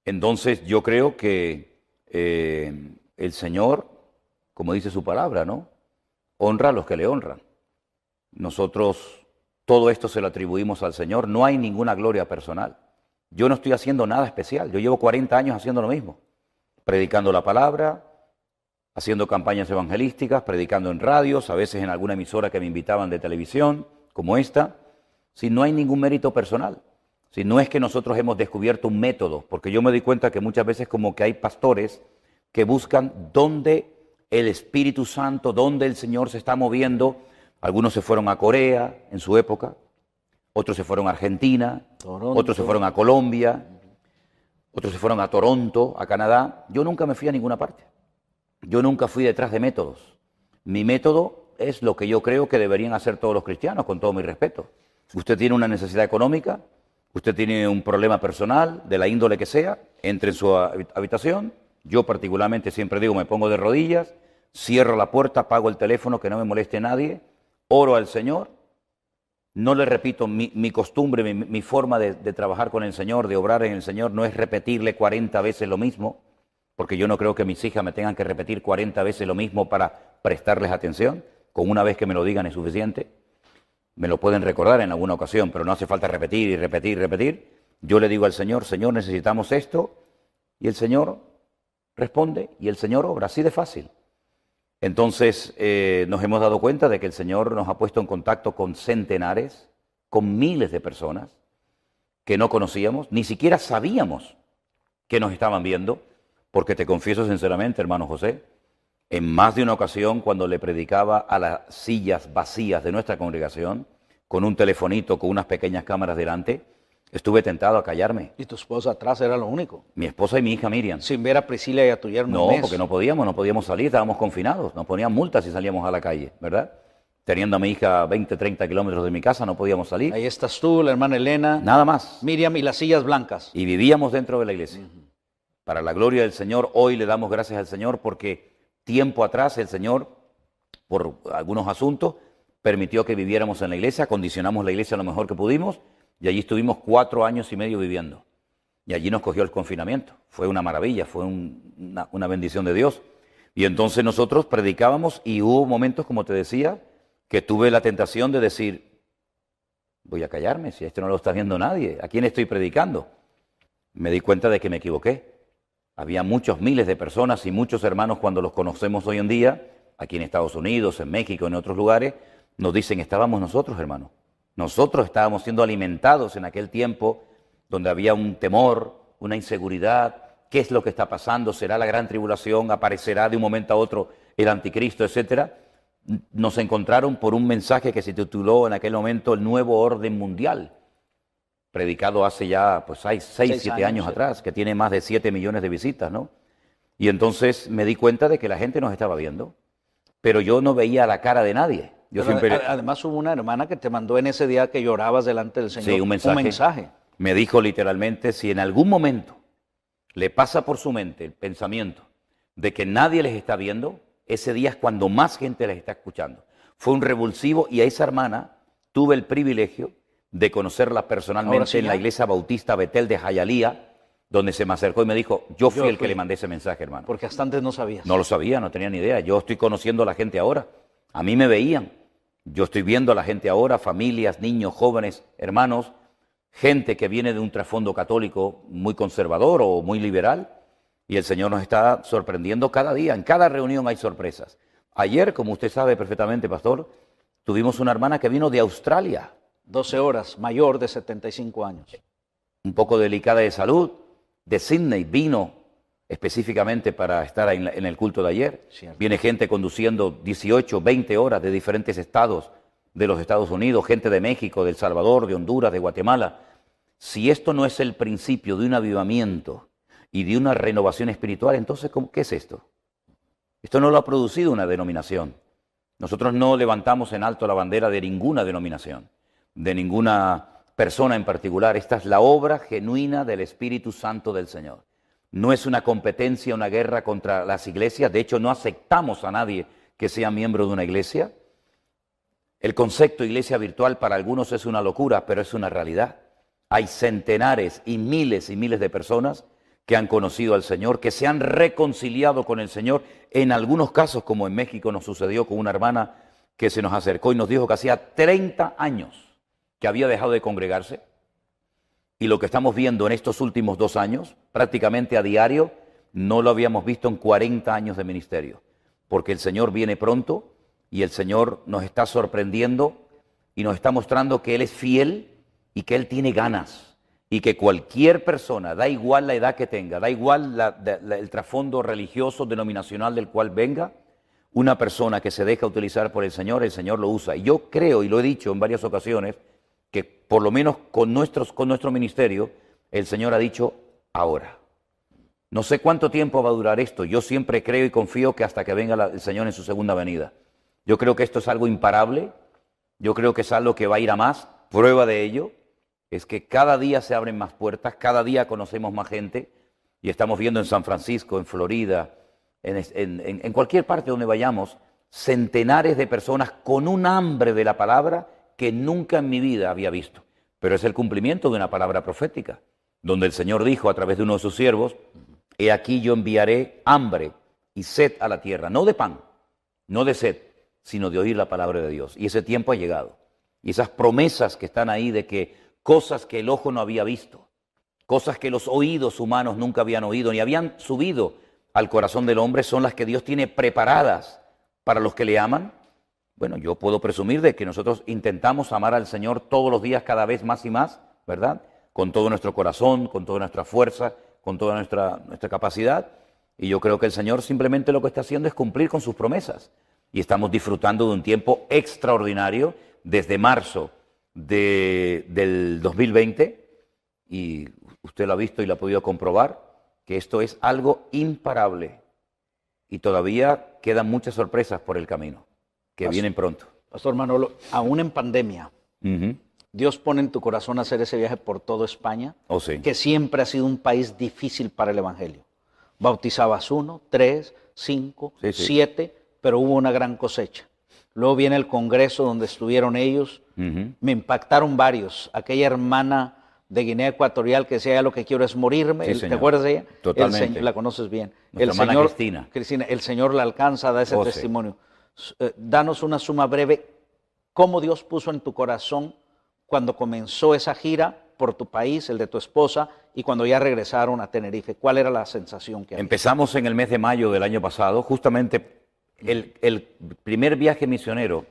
Entonces yo creo que el Señor, como dice su palabra, ¿no?, honra a los que le honran. Nosotros todo esto se lo atribuimos al Señor, no hay ninguna gloria personal. Yo no estoy haciendo nada especial, yo llevo 40 años haciendo lo mismo, predicando la palabra, haciendo campañas evangelísticas, predicando en radios, a veces en alguna emisora que me invitaban de televisión, como esta. Si no hay ningún mérito personal, si no es que nosotros hemos descubierto un método, porque yo me doy cuenta que muchas veces como que hay pastores que buscan dónde el Espíritu Santo, dónde el Señor se está moviendo. Algunos se fueron a Corea en su época, otros se fueron a Argentina, Toronto. Otros se fueron a Colombia, otros se fueron a Toronto, a Canadá. Yo nunca me fui a ninguna parte. Yo nunca fui detrás de métodos. Mi método es lo que yo creo que deberían hacer todos los cristianos, con todo mi respeto. Usted tiene una necesidad económica, usted tiene un problema personal, de la índole que sea, entre en su habitación. Yo particularmente siempre digo, me pongo de rodillas, cierro la puerta, apago el teléfono, que no me moleste nadie, oro al Señor. No le repito, mi costumbre, mi forma de trabajar con el Señor, de obrar en el Señor, no es repetirle 40 veces lo mismo, porque yo no creo que mis hijas me tengan que repetir 40 veces lo mismo para prestarles atención. Con una vez que me lo digan es suficiente. Me lo pueden recordar en alguna ocasión, pero no hace falta repetir y repetir y repetir. Yo le digo al Señor, Señor, necesitamos esto, y el Señor responde, y el Señor obra, así de fácil. Entonces nos hemos dado cuenta de que el Señor nos ha puesto en contacto con centenares, con miles de personas que no conocíamos, ni siquiera sabíamos que nos estaban viendo, porque te confieso sinceramente, hermano José, en más de una ocasión cuando le predicaba a las sillas vacías de nuestra congregación, con un telefonito, con unas pequeñas cámaras delante, estuve tentado a callarme. Y tu esposa atrás era lo único. Mi esposa y mi hija Miriam. Sin ver a Priscila y a tu yerno. No, porque no podíamos salir, estábamos confinados, nos ponían multas si salíamos a la calle, ¿verdad? Teniendo a mi hija a 20, 30 kilómetros de mi casa, no podíamos salir. Ahí estás tú, la hermana Elena. Nada más. Miriam y las sillas blancas. Y vivíamos dentro de la iglesia. Para la gloria del Señor, hoy le damos gracias al Señor porque tiempo atrás el Señor, por algunos asuntos, permitió que viviéramos en la iglesia, condicionamos la iglesia lo mejor que pudimos y allí estuvimos 4 años y medio viviendo. Y allí nos cogió el confinamiento. Fue una maravilla, fue una bendición de Dios. Y entonces nosotros predicábamos y hubo momentos, como te decía, que tuve la tentación de decir, voy a callarme, si esto no lo está viendo nadie, ¿a quién estoy predicando? Me di cuenta de que me equivoqué. Había muchos miles de personas y muchos hermanos cuando los conocemos hoy en día, aquí en Estados Unidos, en México, en otros lugares, nos dicen, estábamos nosotros, hermanos. Nosotros estábamos siendo alimentados en aquel tiempo donde había un temor, una inseguridad. ¿Qué es lo que está pasando? ¿Será la gran tribulación? ¿Aparecerá de un momento a otro el anticristo, etcétera? Nos encontraron por un mensaje que se tituló en aquel momento El Nuevo Orden Mundial, predicado hace ya pues 6, 7 años atrás, que tiene más de 7 millones de visitas, ¿no? Y entonces me di cuenta de que la gente nos estaba viendo, pero yo no veía la cara de nadie. Yo siempre... Además hubo una hermana que te mandó en ese día que llorabas delante del Señor. Sí, un mensaje. Me dijo literalmente, si en algún momento le pasa por su mente el pensamiento de que nadie les está viendo, ese día es cuando más gente les está escuchando. Fue un revulsivo y a esa hermana tuve el privilegio de conocerla personalmente sí, en la iglesia bautista Betel de Hialeah, donde se me acercó y me dijo, yo fui el que le mandé ese mensaje, hermano. Porque hasta antes no sabías. No lo sabía, no tenía ni idea. Yo estoy conociendo a la gente ahora. A mí me veían. Yo estoy viendo a la gente ahora, familias, niños, jóvenes, hermanos, gente que viene de un trasfondo católico muy conservador o muy liberal, y el Señor nos está sorprendiendo cada día. En cada reunión hay sorpresas. Ayer, como usted sabe perfectamente, pastor, tuvimos una hermana que vino de Australia. 12 horas, mayor de 75 años. Un poco delicada de salud, de Sydney, vino específicamente para estar en el culto de ayer. Cierto. Viene gente conduciendo 18, 20 horas de diferentes estados de los Estados Unidos, gente de México, de El Salvador, de Honduras, de Guatemala. Si esto no es el principio de un avivamiento y de una renovación espiritual, entonces, ¿qué es esto? Esto no lo ha producido una denominación. Nosotros no levantamos en alto la bandera de ninguna denominación, de ninguna persona en particular. Esta es la obra genuina del Espíritu Santo del Señor. No es una competencia, una guerra contra las iglesias. De hecho, no aceptamos a nadie que sea miembro de una iglesia. El concepto iglesia virtual para algunos es una locura, pero es una realidad. Hay centenares y miles de personas que han conocido al Señor, que se han reconciliado con el Señor. En algunos casos, como en México nos sucedió con una hermana que se nos acercó y nos dijo que hacía 30 años que había dejado de congregarse. Y lo que estamos viendo en estos últimos 2 años, prácticamente a diario, no lo habíamos visto en 40 años de ministerio. Porque el Señor viene pronto y el Señor nos está sorprendiendo y nos está mostrando que Él es fiel y que Él tiene ganas. Y que cualquier persona, da igual la edad que tenga, da igual el trasfondo religioso, denominacional del cual venga, una persona que se deja utilizar por el Señor lo usa. Y yo creo, y lo he dicho en varias ocasiones, que por lo menos con nuestro ministerio, el Señor ha dicho ahora. No sé cuánto tiempo va a durar esto. Yo siempre creo y confío que hasta que venga el Señor en su segunda venida. Yo creo que esto es algo imparable. Yo creo que es algo que va a ir a más. Prueba de ello es que cada día se abren más puertas, cada día conocemos más gente y estamos viendo en San Francisco, en Florida, en cualquier parte donde vayamos, centenares de personas con un hambre de la palabra que nunca en mi vida había visto. Pero es el cumplimiento de una palabra profética, donde el Señor dijo a través de uno de sus siervos, he aquí yo enviaré hambre y sed a la tierra, no de pan, no de sed, sino de oír la palabra de Dios. Y ese tiempo ha llegado. Y esas promesas que están ahí de que cosas que el ojo no había visto, cosas que los oídos humanos nunca habían oído, ni habían subido al corazón del hombre, son las que Dios tiene preparadas para los que le aman. Bueno, yo puedo presumir de que nosotros intentamos amar al Señor todos los días cada vez más y más, ¿verdad? Con todo nuestro corazón, con toda nuestra fuerza, con toda nuestra capacidad. Y yo creo que el Señor simplemente lo que está haciendo es cumplir con sus promesas. Y estamos disfrutando de un tiempo extraordinario desde marzo del 2020. Y usted lo ha visto y lo ha podido comprobar, que esto es algo imparable. Y todavía quedan muchas sorpresas por el camino, que vienen pronto. Pastor Manolo, aún en pandemia, Dios pone en tu corazón hacer ese viaje por toda España, Sí. que siempre ha sido un país difícil para el Evangelio. Bautizabas 1, 3, 5, 7, pero hubo una gran cosecha. Luego viene el congreso donde estuvieron ellos. Me impactaron varios. Aquella hermana de Guinea Ecuatorial que decía, lo que quiero es morirme. Sí, ¿Te acuerdas de ella? Totalmente. La conoces bien. Nuestra hermana Cristina. Cristina, el Señor la alcanza, da ese testimonio. Danos una suma breve. ¿Cómo Dios puso en tu corazón cuando comenzó esa gira por tu país, el de tu esposa, y cuando ya regresaron a Tenerife? ¿Cuál era la sensación que había? Empezamos en el mes de mayo del año pasado. Justamente el primer viaje misionero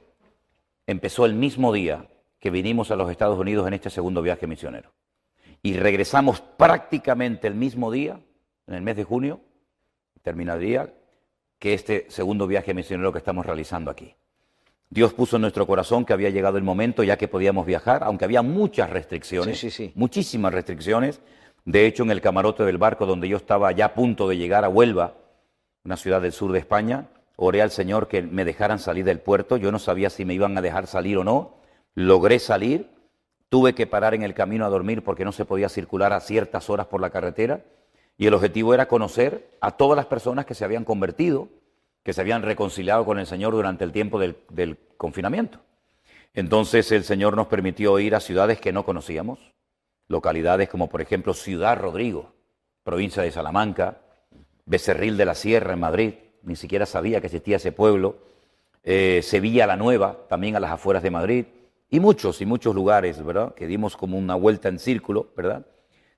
empezó el mismo día que vinimos a los Estados Unidos en este segundo viaje misionero. Y regresamos prácticamente el mismo día, en el mes de junio, terminaría, que este segundo viaje misionero que estamos realizando aquí. Dios puso en nuestro corazón que había llegado el momento ya que podíamos viajar, aunque había muchas restricciones, muchísimas restricciones. De hecho, en el camarote del barco donde yo estaba ya a punto de llegar a Huelva, una ciudad del sur de España, oré al Señor que me dejaran salir del puerto. Yo no sabía si me iban a dejar salir o no. Logré salir. Tuve que parar en el camino a dormir porque no se podía circular a ciertas horas por la carretera. Y el objetivo era conocer a todas las personas que se habían convertido, que se habían reconciliado con el Señor durante el tiempo del confinamiento. Entonces el Señor nos permitió ir a ciudades que no conocíamos, localidades como por ejemplo Ciudad Rodrigo, provincia de Salamanca, Becerril de la Sierra en Madrid, ni siquiera sabía que existía ese pueblo, Sevilla la Nueva, también a las afueras de Madrid, y muchos lugares, ¿verdad? Que dimos como una vuelta en círculo, ¿verdad?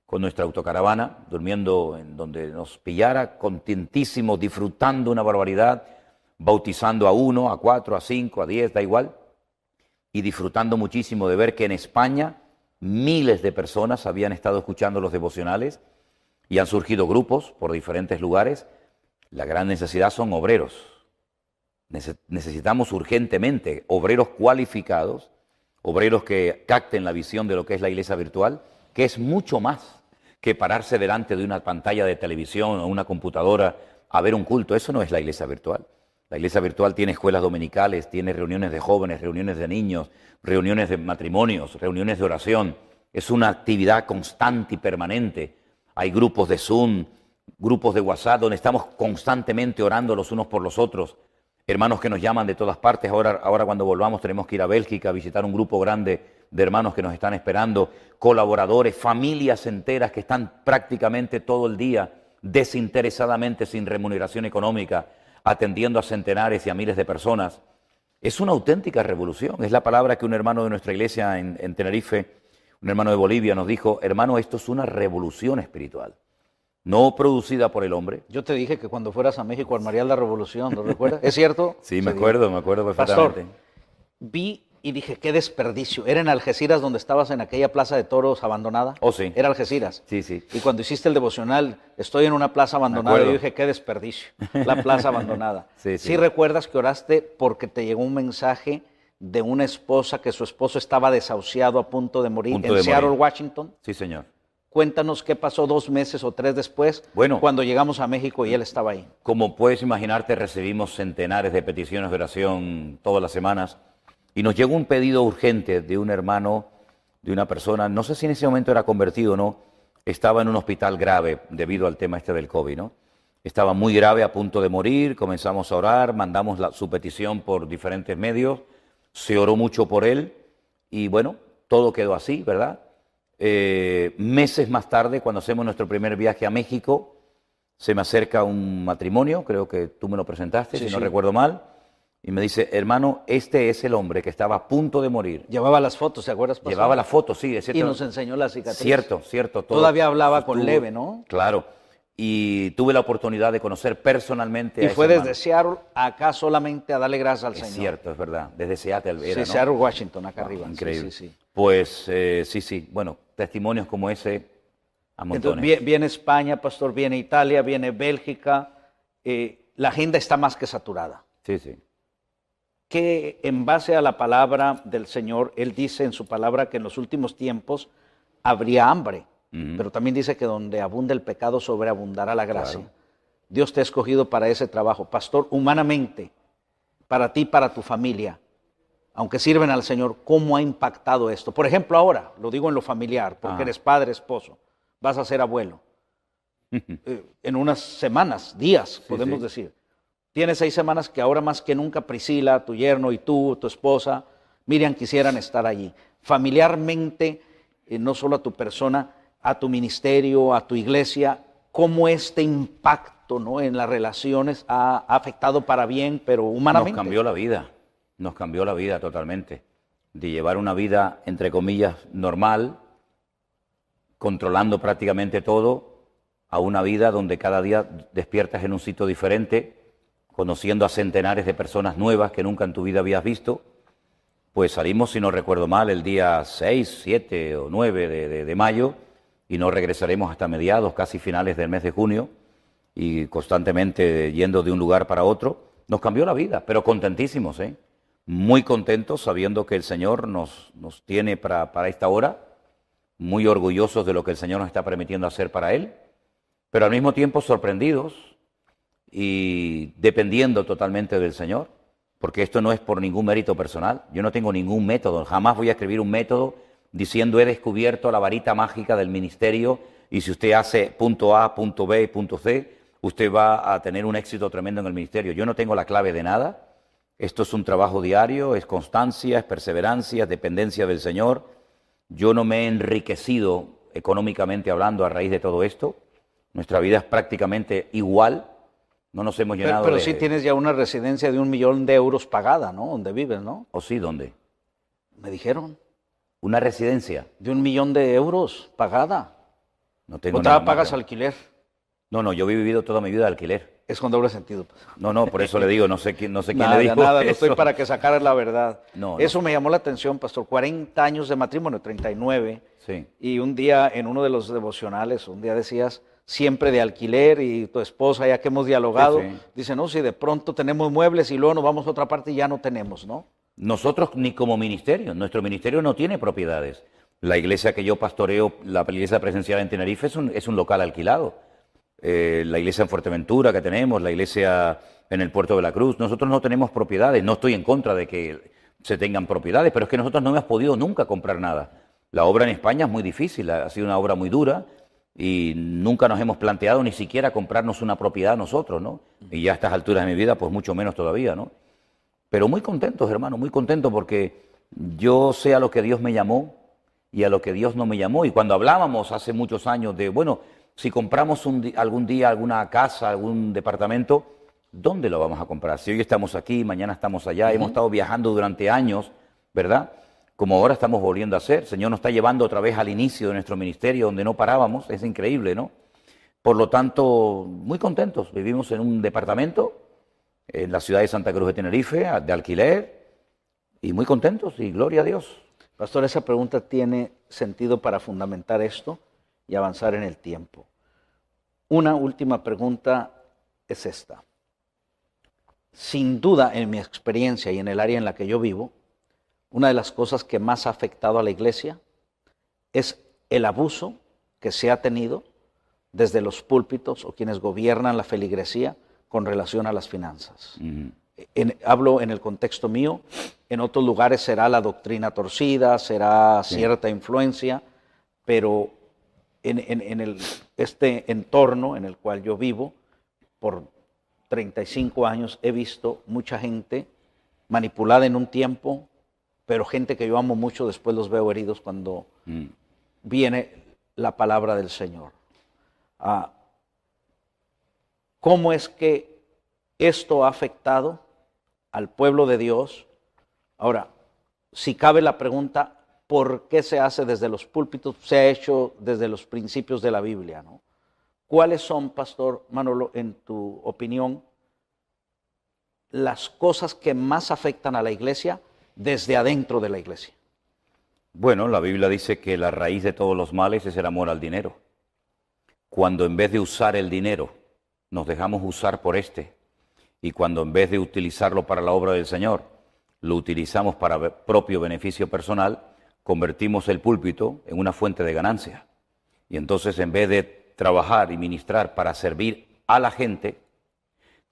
Con nuestra autocaravana, durmiendo en donde nos pillara, contentísimos, disfrutando una barbaridad, bautizando a 1, a 4, a 5, a 10, da igual, y disfrutando muchísimo de ver que en España miles de personas habían estado escuchando los devocionales y han surgido grupos por diferentes lugares. La gran necesidad son obreros. Necesitamos urgentemente obreros cualificados, obreros que capten la visión de lo que es la iglesia virtual, que es mucho más que pararse delante de una pantalla de televisión o una computadora a ver un culto. Eso no es la iglesia virtual. La iglesia virtual tiene escuelas dominicales, tiene reuniones de jóvenes, reuniones de niños, reuniones de matrimonios, reuniones de oración. Es una actividad constante y permanente. Hay grupos de Zoom, grupos de WhatsApp, donde estamos constantemente orando los unos por los otros. Hermanos que nos llaman de todas partes. Ahora cuando volvamos tenemos que ir a Bélgica a visitar un grupo grande de hermanos que nos están esperando, colaboradores, familias enteras que están prácticamente todo el día desinteresadamente, sin remuneración económica, atendiendo a centenares y a miles de personas. Es una auténtica revolución. Es la palabra que un hermano de nuestra iglesia en Tenerife, un hermano de Bolivia, nos dijo: hermano, esto es una revolución espiritual, no producida por el hombre. Yo te dije que cuando fueras a México armarías la revolución, ¿lo recuerdas? ¿Es cierto? Sí, me acuerdo perfectamente. Pastor, vi y dije, qué desperdicio. Era en Algeciras donde estabas en aquella plaza de toros abandonada. Oh, sí. Era Algeciras. Sí, sí. Y cuando hiciste el devocional, estoy en una plaza abandonada. Y yo dije, qué desperdicio. La plaza abandonada. Sí, sí recuerdas que oraste porque te llegó un mensaje de una esposa que su esposo estaba desahuciado a punto de morir en Seattle, Washington. Sí, señor. Cuéntanos qué pasó 2 meses o 3 después, cuando llegamos a México y él estaba ahí. Como puedes imaginarte, recibimos centenares de peticiones de oración todas las semanas y nos llegó un pedido urgente de un hermano, de una persona, no sé si en ese momento era convertido o no, estaba en un hospital grave debido al tema este del COVID, ¿no? Estaba muy grave, a punto de morir, comenzamos a orar, mandamos su petición por diferentes medios, se oró mucho por él y bueno, todo quedó así, ¿verdad? Meses más tarde, cuando hacemos nuestro primer viaje a México, se me acerca un matrimonio, creo que tú me lo presentaste, si no recuerdo mal, y me dice, hermano, este es el hombre que estaba a punto de morir. Llevaba las fotos, ¿te acuerdas, pastor? Llevaba las fotos, sí. Y nos enseñó la cicatriz. Cierto, cierto. Todo. Todavía hablaba con leve, ¿no? Claro. Y tuve la oportunidad de conocer personalmente a ese hermano. Y fue desde Seattle acá solamente a darle gracias al Señor. Es cierto, es verdad. Desde Seattle era, ¿no? Seattle, Washington, acá arriba. Increíble. Sí. Pues sí. Bueno, testimonios como ese a montones. Entonces, viene España, pastor, viene Italia, viene Bélgica. La agenda está más que saturada. Sí. Que en base a la palabra del Señor, Él dice en su palabra que en los últimos tiempos habría hambre. Pero también dice que donde abunda el pecado, sobreabundará la gracia. Claro. Dios te ha escogido para ese trabajo. Pastor, humanamente, para ti, para tu familia, aunque sirven al Señor, ¿cómo ha impactado esto? Por ejemplo, ahora, lo digo en lo familiar, porque eres padre, esposo, vas a ser abuelo. En unas semanas, días, podemos decir. Tienes 6 semanas que ahora más que nunca Priscila, tu yerno y tú, tu esposa, Miriam, quisieran estar allí. Familiarmente, no solo a tu persona, a tu ministerio, a tu iglesia, cómo este impacto, ¿no?, en las relaciones ha afectado para bien, pero humanamente. Nos cambió la vida totalmente. De llevar una vida, entre comillas, normal, controlando prácticamente todo, a una vida donde cada día despiertas en un sitio diferente, conociendo a centenares de personas nuevas que nunca en tu vida habías visto. Pues salimos, si no recuerdo mal, el día 6, 7 o 9 de mayo, y no regresaremos hasta mediados, casi finales del mes de junio, y constantemente yendo de un lugar para otro. Nos cambió la vida, pero contentísimos, muy contentos, sabiendo que el Señor nos tiene para esta hora, muy orgullosos de lo que el Señor nos está permitiendo hacer para Él, pero al mismo tiempo sorprendidos y dependiendo totalmente del Señor, porque esto no es por ningún mérito personal. Yo no tengo ningún método, jamás voy a escribir un método diciendo he descubierto la varita mágica del ministerio y si usted hace punto A, punto B y punto C, usted va a tener un éxito tremendo en el ministerio. Yo no tengo la clave de nada. Esto es un trabajo diario, es constancia, es perseverancia, es dependencia del Señor. Yo no me he enriquecido económicamente hablando a raíz de todo esto. Nuestra vida es prácticamente igual. No nos hemos llenado pero sí tienes ya una residencia de 1 millón de euros pagada, ¿no? Donde vives, ¿no? ¿O sí? ¿Dónde? Me dijeron. ¿Una residencia? De 1 millón de euros pagada. No tengo nada. ¿O pagas alquiler? No, yo he vivido toda mi vida de alquiler. Es con doble sentido. No, por eso le digo, no sé quién le dijo Nada, eso. no estoy para que sacaras la verdad. No. Eso me llamó la atención, pastor. 40 años de matrimonio, 39. Sí. Y un día, en uno de los devocionales, un día decías, siempre de alquiler, y tu esposa, ya que hemos dialogado, dice, no, si de pronto tenemos muebles y luego nos vamos a otra parte y ya no tenemos, ¿no? Nosotros ni como ministerio, nuestro ministerio no tiene propiedades. La iglesia que yo pastoreo, la iglesia presencial en Tenerife, es un local alquilado. La iglesia en Fuerteventura que tenemos, la iglesia en el Puerto de la Cruz, nosotros no tenemos propiedades. No estoy en contra de que se tengan propiedades, pero es que nosotros no hemos podido nunca comprar nada. La obra en España es muy difícil, ha sido una obra muy dura y nunca nos hemos planteado ni siquiera comprarnos una propiedad nosotros, ¿no? Y ya a estas alturas de mi vida, pues mucho menos todavía, ¿no? Pero muy contentos, hermano, muy contentos porque yo sé a lo que Dios me llamó y a lo que Dios no me llamó. Y cuando hablábamos hace muchos años de, bueno, si compramos algún día alguna casa, algún departamento, ¿dónde lo vamos a comprar? Si hoy estamos aquí, mañana estamos allá, hemos estado viajando durante años, ¿verdad? Como ahora estamos volviendo a hacer. El Señor nos está llevando otra vez al inicio de nuestro ministerio, donde no parábamos. Es increíble, ¿no? Por lo tanto, muy contentos. Vivimos en un departamento en la ciudad de Santa Cruz de Tenerife, de alquiler, y muy contentos y gloria a Dios. Pastor, esa pregunta tiene sentido para fundamentar esto y avanzar en el tiempo. Una última pregunta es esta. Sin duda, en mi experiencia y en el área en la que yo vivo, una de las cosas que más ha afectado a la iglesia es el abuso que se ha tenido desde los púlpitos o quienes gobiernan la feligresía con relación a las finanzas. Hablo en el contexto mío, en otros lugares será la doctrina torcida, será cierta influencia, pero en este entorno en el cual yo vivo, por 35 años he visto mucha gente manipulada en un tiempo, pero gente que yo amo mucho, después los veo heridos cuando viene la palabra del Señor. ¿Cómo es que esto ha afectado al pueblo de Dios? Ahora, si cabe la pregunta, ¿por qué se hace desde los púlpitos? Se ha hecho desde los principios de la Biblia, ¿no? ¿Cuáles son, Pastor Manolo, en tu opinión, las cosas que más afectan a la iglesia desde adentro de la iglesia? Bueno, la Biblia dice que la raíz de todos los males es el amor al dinero. Cuando en vez de usar el dinero, nos dejamos usar por y cuando en vez de utilizarlo para la obra del Señor, lo utilizamos para propio beneficio personal, convertimos el púlpito en una fuente de ganancia. Y entonces, en vez de trabajar y ministrar para servir a la gente,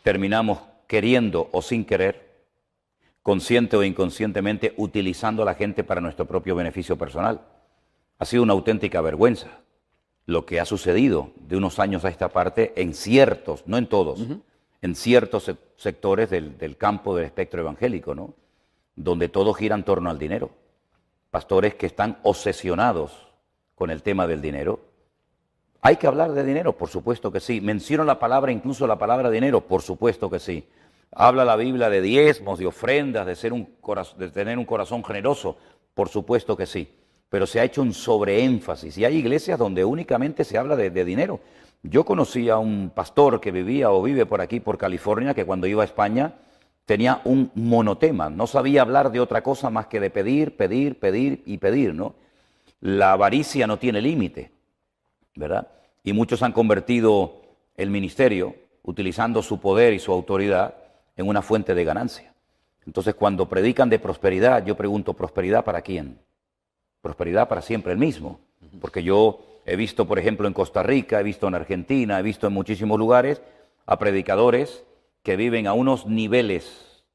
terminamos queriendo o sin querer, consciente o inconscientemente, utilizando a la gente para nuestro propio beneficio personal. Ha sido una auténtica vergüenza lo que ha sucedido de unos años a esta parte en ciertos, no en todos, en ciertos sectores del campo del espectro evangélico, ¿no? Donde todo gira en torno al dinero. Pastores que están obsesionados con el tema del dinero. ¿Hay que hablar de dinero? Por supuesto que sí. ¿Menciono la palabra, incluso la palabra dinero? Por supuesto que sí. ¿Habla la Biblia de diezmos, de ofrendas, de tener un corazón generoso? Por supuesto que sí. Pero se ha hecho un sobreénfasis. Y hay iglesias donde únicamente se habla de dinero. Yo conocí a un pastor que vivía o vive por aquí, por California, que cuando iba a España tenía un monotema. No sabía hablar de otra cosa más que de pedir, pedir, pedir y pedir, ¿no? La avaricia no tiene límite, ¿verdad? Y muchos han convertido el ministerio, utilizando su poder y su autoridad, en una fuente de ganancia. Entonces, cuando predican de prosperidad, yo pregunto, ¿prosperidad para quién? Prosperidad para siempre el mismo. Porque yo he visto, por ejemplo, en Costa Rica, he visto en Argentina, he visto en muchísimos lugares a predicadores que viven a unos niveles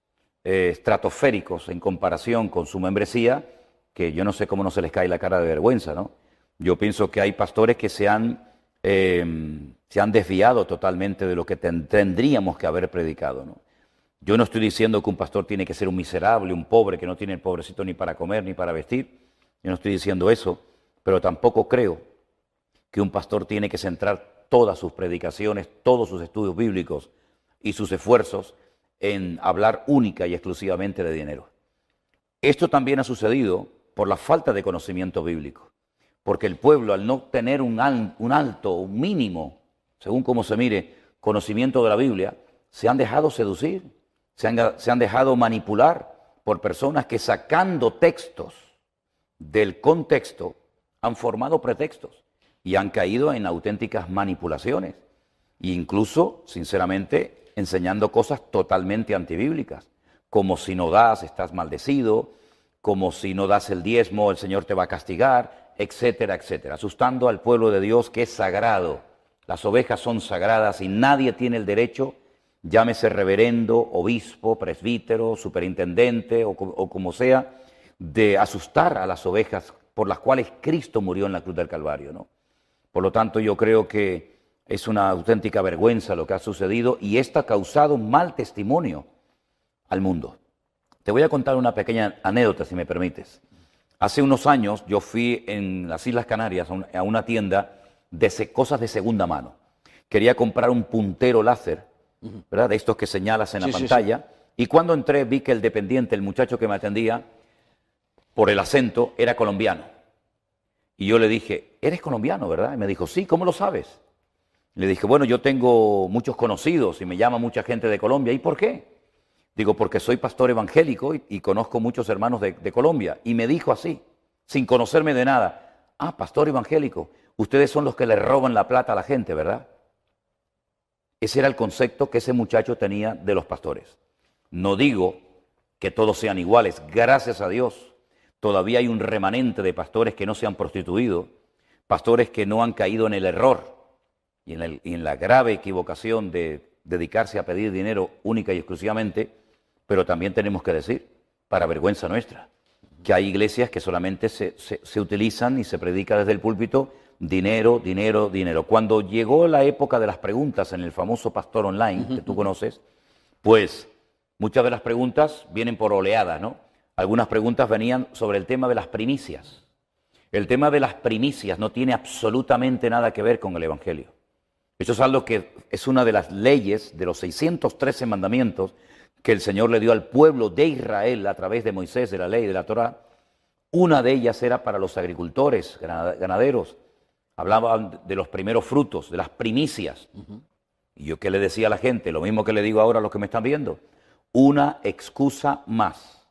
estratosféricos en comparación con su membresía, que yo no sé cómo no se les cae la cara de vergüenza, ¿no? Yo pienso que hay pastores que se han desviado totalmente de lo que tendríamos que haber predicado, ¿no? Yo no estoy diciendo que un pastor tiene que ser un miserable, un pobre, que no tiene el pobrecito ni para comer ni para vestir. Yo no estoy diciendo eso, pero tampoco creo que un pastor tiene que centrar todas sus predicaciones, todos sus estudios bíblicos y sus esfuerzos en hablar única y exclusivamente de dinero. Esto también ha sucedido por la falta de conocimiento bíblico, porque el pueblo, al no tener un alto, un mínimo, según cómo se mire, conocimiento de la Biblia, se han dejado seducir, se han dejado manipular por personas que, sacando textos del contexto, han formado pretextos y han caído en auténticas manipulaciones e incluso, sinceramente, enseñando cosas totalmente antibíblicas, como si no das, estás maldecido, como si no das el diezmo, el Señor te va a castigar, etcétera, etcétera, asustando al pueblo de Dios que es sagrado. Las ovejas son sagradas y nadie tiene el derecho, llámese reverendo, obispo, presbítero, superintendente o como sea, de asustar a las ovejas por las cuales Cristo murió en la cruz del Calvario, ¿no? Por lo tanto, yo creo que es una auténtica vergüenza lo que ha sucedido y esto ha causado un mal testimonio al mundo. Te voy a contar una pequeña anécdota, si me permites. Hace unos años yo fui en las Islas Canarias a una tienda de cosas de segunda mano. Quería comprar un puntero láser, ¿verdad? De estos que señalas en la pantalla. Y cuando entré vi que el dependiente, el muchacho que me atendía, por el acento, era colombiano. Y yo le dije, ¿eres colombiano, verdad? Y me dijo, sí, ¿cómo lo sabes? Le dije, bueno, yo tengo muchos conocidos y me llama mucha gente de Colombia. ¿Y por qué? Digo, porque soy pastor evangélico y conozco muchos hermanos de Colombia. Y me dijo así, sin conocerme de nada, ah, pastor evangélico, ustedes son los que le roban la plata a la gente, ¿verdad? Ese era el concepto que ese muchacho tenía de los pastores. No digo que todos sean iguales, gracias a Dios. Todavía hay un remanente de pastores que no se han prostituido, pastores que no han caído en el error y en la grave equivocación de dedicarse a pedir dinero única y exclusivamente, pero también tenemos que decir, para vergüenza nuestra, que hay iglesias que solamente se utilizan y se predica desde el púlpito dinero, dinero, dinero. Cuando llegó la época de las preguntas en el famoso Pastor Online, que tú conoces, pues muchas de las preguntas vienen por oleadas, ¿no? Algunas preguntas venían sobre el tema de las primicias. El tema de las primicias no tiene absolutamente nada que ver con el Evangelio. Eso es algo que es una de las leyes de los 613 mandamientos que el Señor le dio al pueblo de Israel a través de Moisés, de la ley, de la Torá. Una de ellas era para los agricultores, ganaderos. Hablaban de los primeros frutos, de las primicias. Y yo qué le decía a la gente, lo mismo que le digo ahora a los que me están viendo. Una excusa más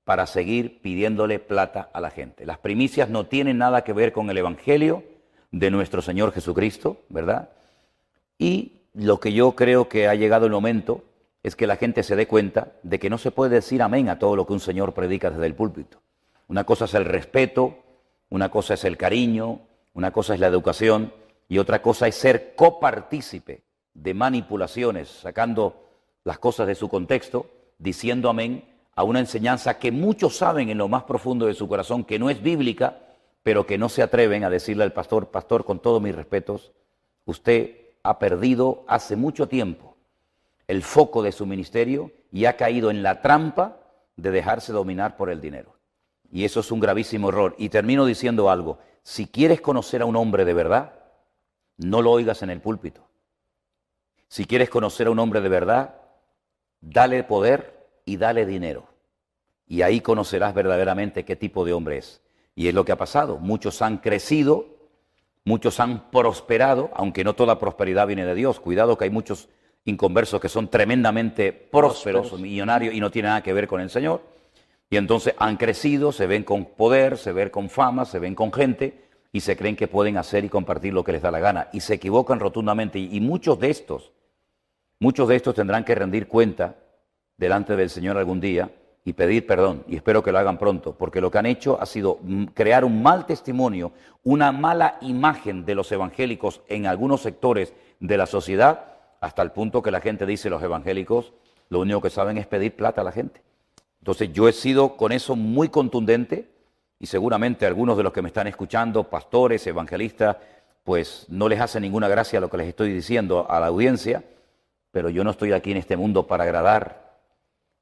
para seguir pidiéndole plata a la gente. Las primicias no tienen nada que ver con el Evangelio de nuestro Señor Jesucristo, ¿verdad? Y lo que yo creo que ha llegado el momento es que la gente se dé cuenta de que no se puede decir amén a todo lo que un señor predica desde el púlpito. Una cosa es el respeto, una cosa es el cariño, una cosa es la educación y otra cosa es ser copartícipe de manipulaciones, sacando las cosas de su contexto, diciendo amén a una enseñanza que muchos saben en lo más profundo de su corazón que no es bíblica, pero que no se atreven a decirle al pastor, pastor, con todos mis respetos, usted ha perdido hace mucho tiempo el foco de su ministerio y ha caído en la trampa de dejarse dominar por el dinero. Y eso es un gravísimo error. Y termino diciendo algo, si quieres conocer a un hombre de verdad, no lo oigas en el púlpito. Si quieres conocer a un hombre de verdad, dale poder y dale dinero. Y ahí conocerás verdaderamente qué tipo de hombre es. Y es lo que ha pasado. Muchos han crecido, muchos han prosperado, aunque no toda prosperidad viene de Dios. Cuidado que hay muchos inconversos que son tremendamente prósperos, millonarios y no tienen nada que ver con el Señor. Y entonces han crecido, se ven con poder, se ven con fama, se ven con gente y se creen que pueden hacer y compartir lo que les da la gana. Y se equivocan rotundamente. Y muchos de estos tendrán que rendir cuenta delante del Señor algún día y pedir perdón, y espero que lo hagan pronto, porque lo que han hecho ha sido crear un mal testimonio, una mala imagen de los evangélicos en algunos sectores de la sociedad, hasta el punto que la gente dice, los evangélicos lo único que saben es pedir plata a la gente. Entonces yo he sido con eso muy contundente, y seguramente algunos de los que me están escuchando, pastores, evangelistas, pues no les hace ninguna gracia lo que les estoy diciendo a la audiencia, pero yo no estoy aquí en este mundo para agradar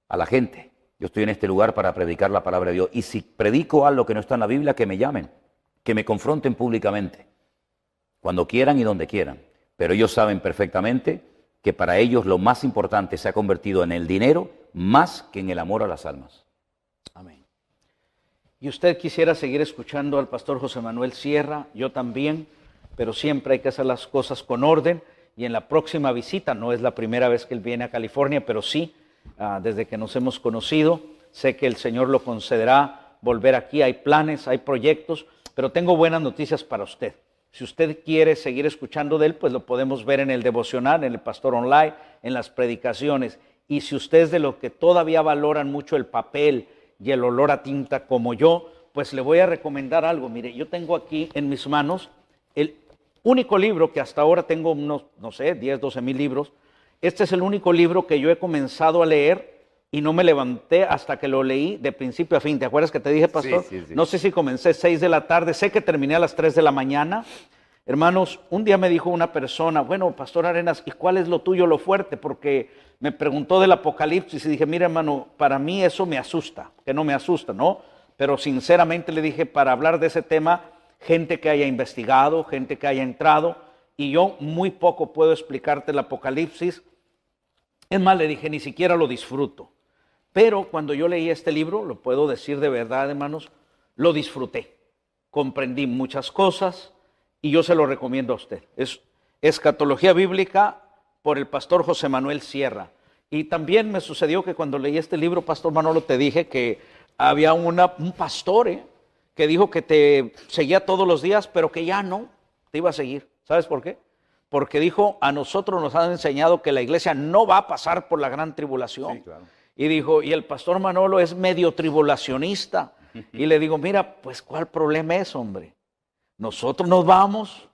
a la gente. Yo estoy en este lugar para predicar la palabra de Dios. Y si predico algo que no está en la Biblia, que me llamen, que me confronten públicamente, cuando quieran y donde quieran. Pero ellos saben perfectamente que para ellos lo más importante se ha convertido en el dinero más que en el amor a las almas. Amén. Y usted quisiera seguir escuchando al pastor José Manuel Sierra, yo también, pero siempre hay que hacer las cosas con orden. Y en la próxima visita, no es la primera vez que él viene a California, pero sí, desde que nos hemos conocido, sé que el Señor lo concederá volver aquí. Hay planes, hay proyectos, pero tengo buenas noticias para usted. Si usted quiere seguir escuchando de él, pues lo podemos ver en el devocional, en el Pastor Online, en las predicaciones. Y si usted es de los que todavía valoran mucho el papel y el olor a tinta como yo, pues le voy a recomendar algo. Mire, yo tengo aquí en mis manos el único libro que hasta ahora tengo unos, no sé, 10, 12 mil libros. Este es el único libro que yo he comenzado a leer y no me levanté hasta que lo leí de principio a fin. ¿Te acuerdas que te dije, pastor? Sí. No sé si comencé 6 de la tarde, sé que terminé a las 3 de la mañana. Hermanos, un día me dijo una persona, bueno, pastor Arenas, ¿y cuál es lo tuyo, lo fuerte? Porque me preguntó del Apocalipsis y dije, mira, hermano, para mí eso me asusta, que no me asusta, ¿no? Pero sinceramente le dije, para hablar de ese tema, gente que haya investigado, gente que haya entrado, y yo muy poco puedo explicarte el Apocalipsis. Es más, le dije, ni siquiera lo disfruto. Pero cuando yo leí este libro, lo puedo decir de verdad, hermanos, lo disfruté. Comprendí muchas cosas y yo se lo recomiendo a usted. Es Escatología Bíblica por el pastor José Manuel Sierra. Y también me sucedió que cuando leí este libro, Pastor Manolo, te dije que había un pastor que dijo que te seguía todos los días, pero que ya no te iba a seguir. ¿Sabes por qué? Porque dijo, a nosotros nos han enseñado que la iglesia no va a pasar por la gran tribulación. Sí, claro. Y dijo, y el pastor Manolo es medio tribulacionista. Y le digo, mira, pues ¿cuál problema es, hombre? Nosotros nos vamos,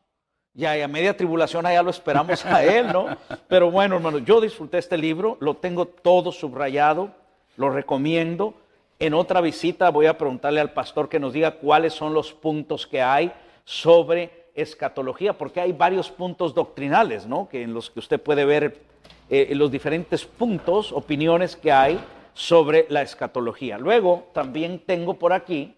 ya y a media tribulación allá lo esperamos a él, ¿no? Pero bueno, hermano, yo disfruté este libro, lo tengo todo subrayado, lo recomiendo. En otra visita voy a preguntarle al pastor que nos diga cuáles son los puntos que hay sobre escatología, porque hay varios puntos doctrinales, ¿no? Que en los que usted puede ver los diferentes puntos, opiniones que hay sobre la escatología. Luego también tengo por aquí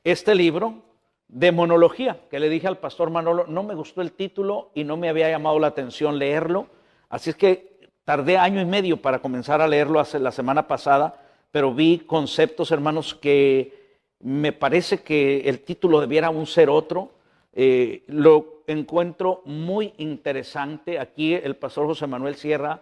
este libro demonología, que le dije al pastor Manolo, no me gustó el título y no me había llamado la atención leerlo, así es que tardé año y medio para comenzar a leerlo la semana pasada, pero vi conceptos, hermanos, que me parece que el título debiera aún ser otro. Lo encuentro muy interesante. Aquí el pastor José Manuel Sierra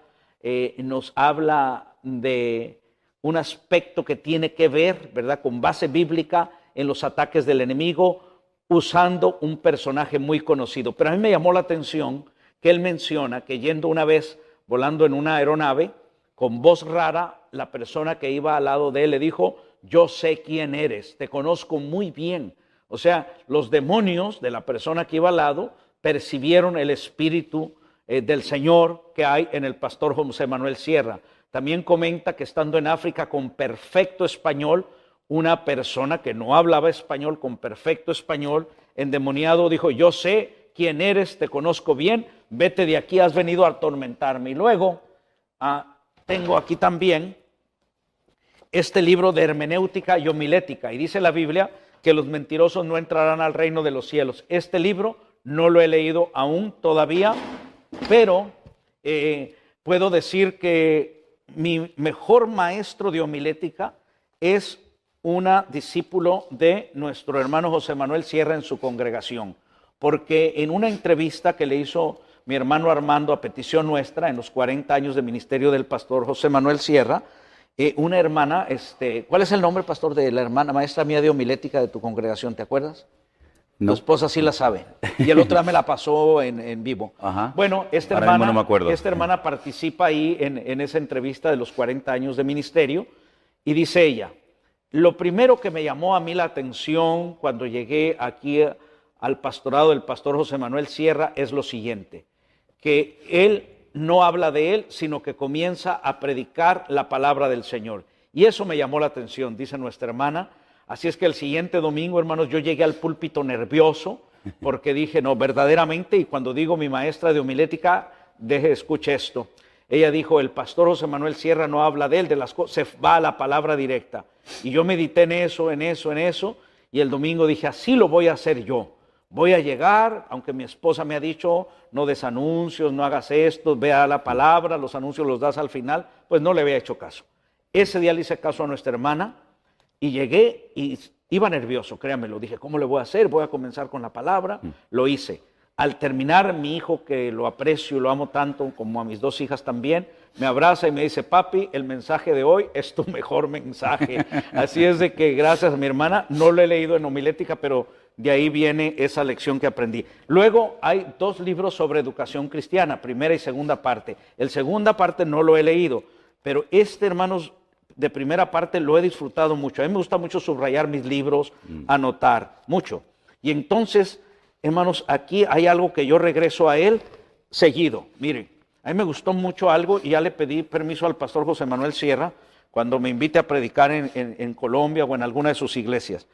nos habla de un aspecto que tiene que ver, ¿verdad?, con base bíblica en los ataques del enemigo, usando un personaje muy conocido. Pero a mí me llamó la atención que él menciona que yendo una vez volando en una aeronave, con voz rara, la persona que iba al lado de él le dijo, yo sé quién eres, te conozco muy bien. O sea, los demonios de la persona que iba al lado percibieron el espíritu del Señor que hay en el pastor José Manuel Sierra. También comenta que estando en África con perfecto español, una persona que no hablaba español con perfecto español, endemoniado, dijo, yo sé quién eres, te conozco bien, vete de aquí, has venido a atormentarme. Y luego tengo aquí también este libro de hermenéutica y homilética, y dice la Biblia que los mentirosos no entrarán al reino de los cielos. Este libro no lo he leído aún todavía, pero puedo decir que mi mejor maestro de homilética es una discípulo de nuestro hermano José Manuel Sierra en su congregación, porque en una entrevista que le hizo mi hermano Armando a petición nuestra en los 40 años de ministerio del pastor José Manuel Sierra, una hermana, ¿cuál es el nombre, pastor, de la hermana maestra mía de homilética de tu congregación? ¿Te acuerdas? No. Tu esposa sí la sabe. Y el otro día me la pasó en vivo. Ajá. Bueno, esta Ahora mismo hermana, no me acuerdo. esta hermana participa ahí en esa entrevista de los 40 años de ministerio y dice ella, lo primero que me llamó a mí la atención cuando llegué aquí al pastorado del pastor José Manuel Sierra es lo siguiente, que él no habla de él, sino que comienza a predicar la palabra del Señor. Y eso me llamó la atención, dice nuestra hermana. Así es que el siguiente domingo, hermanos, yo llegué al púlpito nervioso porque dije, no, verdaderamente, y cuando digo mi maestra de homilética, escuche esto. Ella dijo, el pastor José Manuel Sierra no habla de él, de las cosas, se va a la palabra directa. Y yo medité en eso, y el domingo dije, así lo voy a hacer yo. Voy a llegar, aunque mi esposa me ha dicho, no des anuncios, no hagas esto, vea la palabra, los anuncios los das al final, pues no le había hecho caso. Ese día le hice caso a nuestra hermana y llegué y iba nervioso, créanmelo. Dije, ¿cómo le voy a hacer? Voy a comenzar con la palabra. Lo hice. Al terminar, mi hijo, que lo aprecio y lo amo tanto, como a mis dos hijas también, me abraza y me dice, papi, el mensaje de hoy es tu mejor mensaje. Así es de que gracias a mi hermana, no lo he leído en homilética, pero de ahí viene esa lección que aprendí. Luego hay dos libros sobre educación cristiana, primera y segunda parte. El segunda parte no lo he leído, pero hermanos, de primera parte lo he disfrutado mucho. A mí me gusta mucho subrayar mis libros, anotar, mucho. Y entonces, hermanos, aquí hay algo que yo regreso a él seguido. Miren, a mí me gustó mucho algo y ya le pedí permiso al pastor José Manuel Sierra cuando me invite a predicar en Colombia o en alguna de sus iglesias.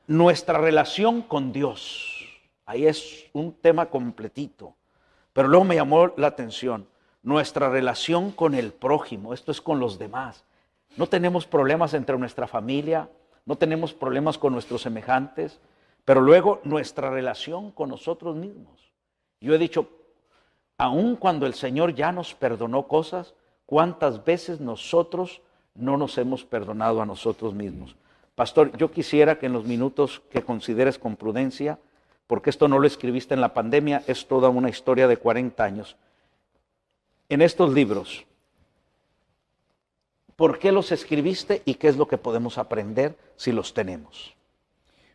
Nuestra relación con Dios, ahí es un tema completito, pero luego me llamó la atención, nuestra relación con el prójimo, esto es con los demás. No tenemos problemas entre nuestra familia, no tenemos problemas con nuestros semejantes, pero luego nuestra relación con nosotros mismos. Yo he dicho, aun cuando el Señor ya nos perdonó cosas, ¿cuántas veces nosotros no nos hemos perdonado a nosotros mismos? Pastor, yo quisiera que en los minutos que consideres con prudencia, porque esto no lo escribiste en la pandemia, es toda una historia de 40 años. En estos libros, ¿Por qué los escribiste y qué es lo que podemos aprender si los tenemos?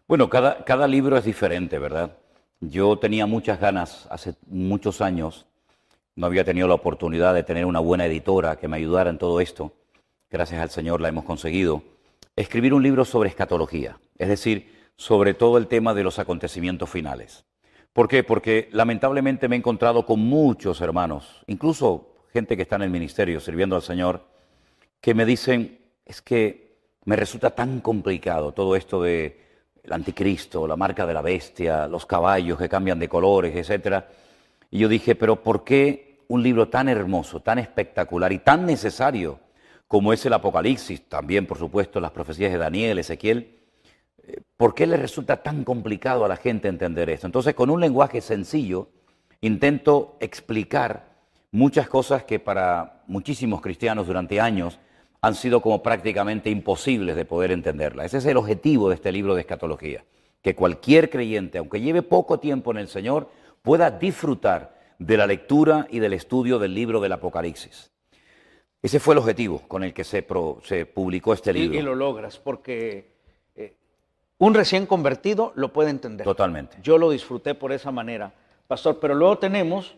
Bueno, cada libro es diferente, ¿verdad? Yo tenía muchas ganas hace muchos años, no había tenido la oportunidad de tener una buena editora que me ayudara en todo esto. Gracias al Señor la hemos conseguido. Escribir un libro sobre escatología, es decir, sobre todo el tema de los acontecimientos finales. ¿Por qué? Porque lamentablemente me he encontrado con muchos hermanos, incluso gente que está en el ministerio sirviendo al Señor, que me dicen, es que me resulta tan complicado todo esto de el anticristo, la marca de la bestia, los caballos que cambian de colores, etcétera. Y yo dije, pero ¿por qué un libro tan hermoso, tan espectacular y tan necesario como es el Apocalipsis, también por supuesto las profecías de Daniel, Ezequiel, ¿por qué le resulta tan complicado a la gente entender esto? Entonces, con un lenguaje sencillo, intento explicar muchas cosas que para muchísimos cristianos durante años han sido como prácticamente imposibles de poder entenderla. Ese es el objetivo de este libro de escatología, que cualquier creyente, aunque lleve poco tiempo en el Señor, pueda disfrutar de la lectura y del estudio del libro del Apocalipsis. Ese fue el objetivo con el que se publicó este libro. Y lo logras, porque un recién convertido lo puede entender. Totalmente. Yo lo disfruté por esa manera, pastor. Pero luego tenemos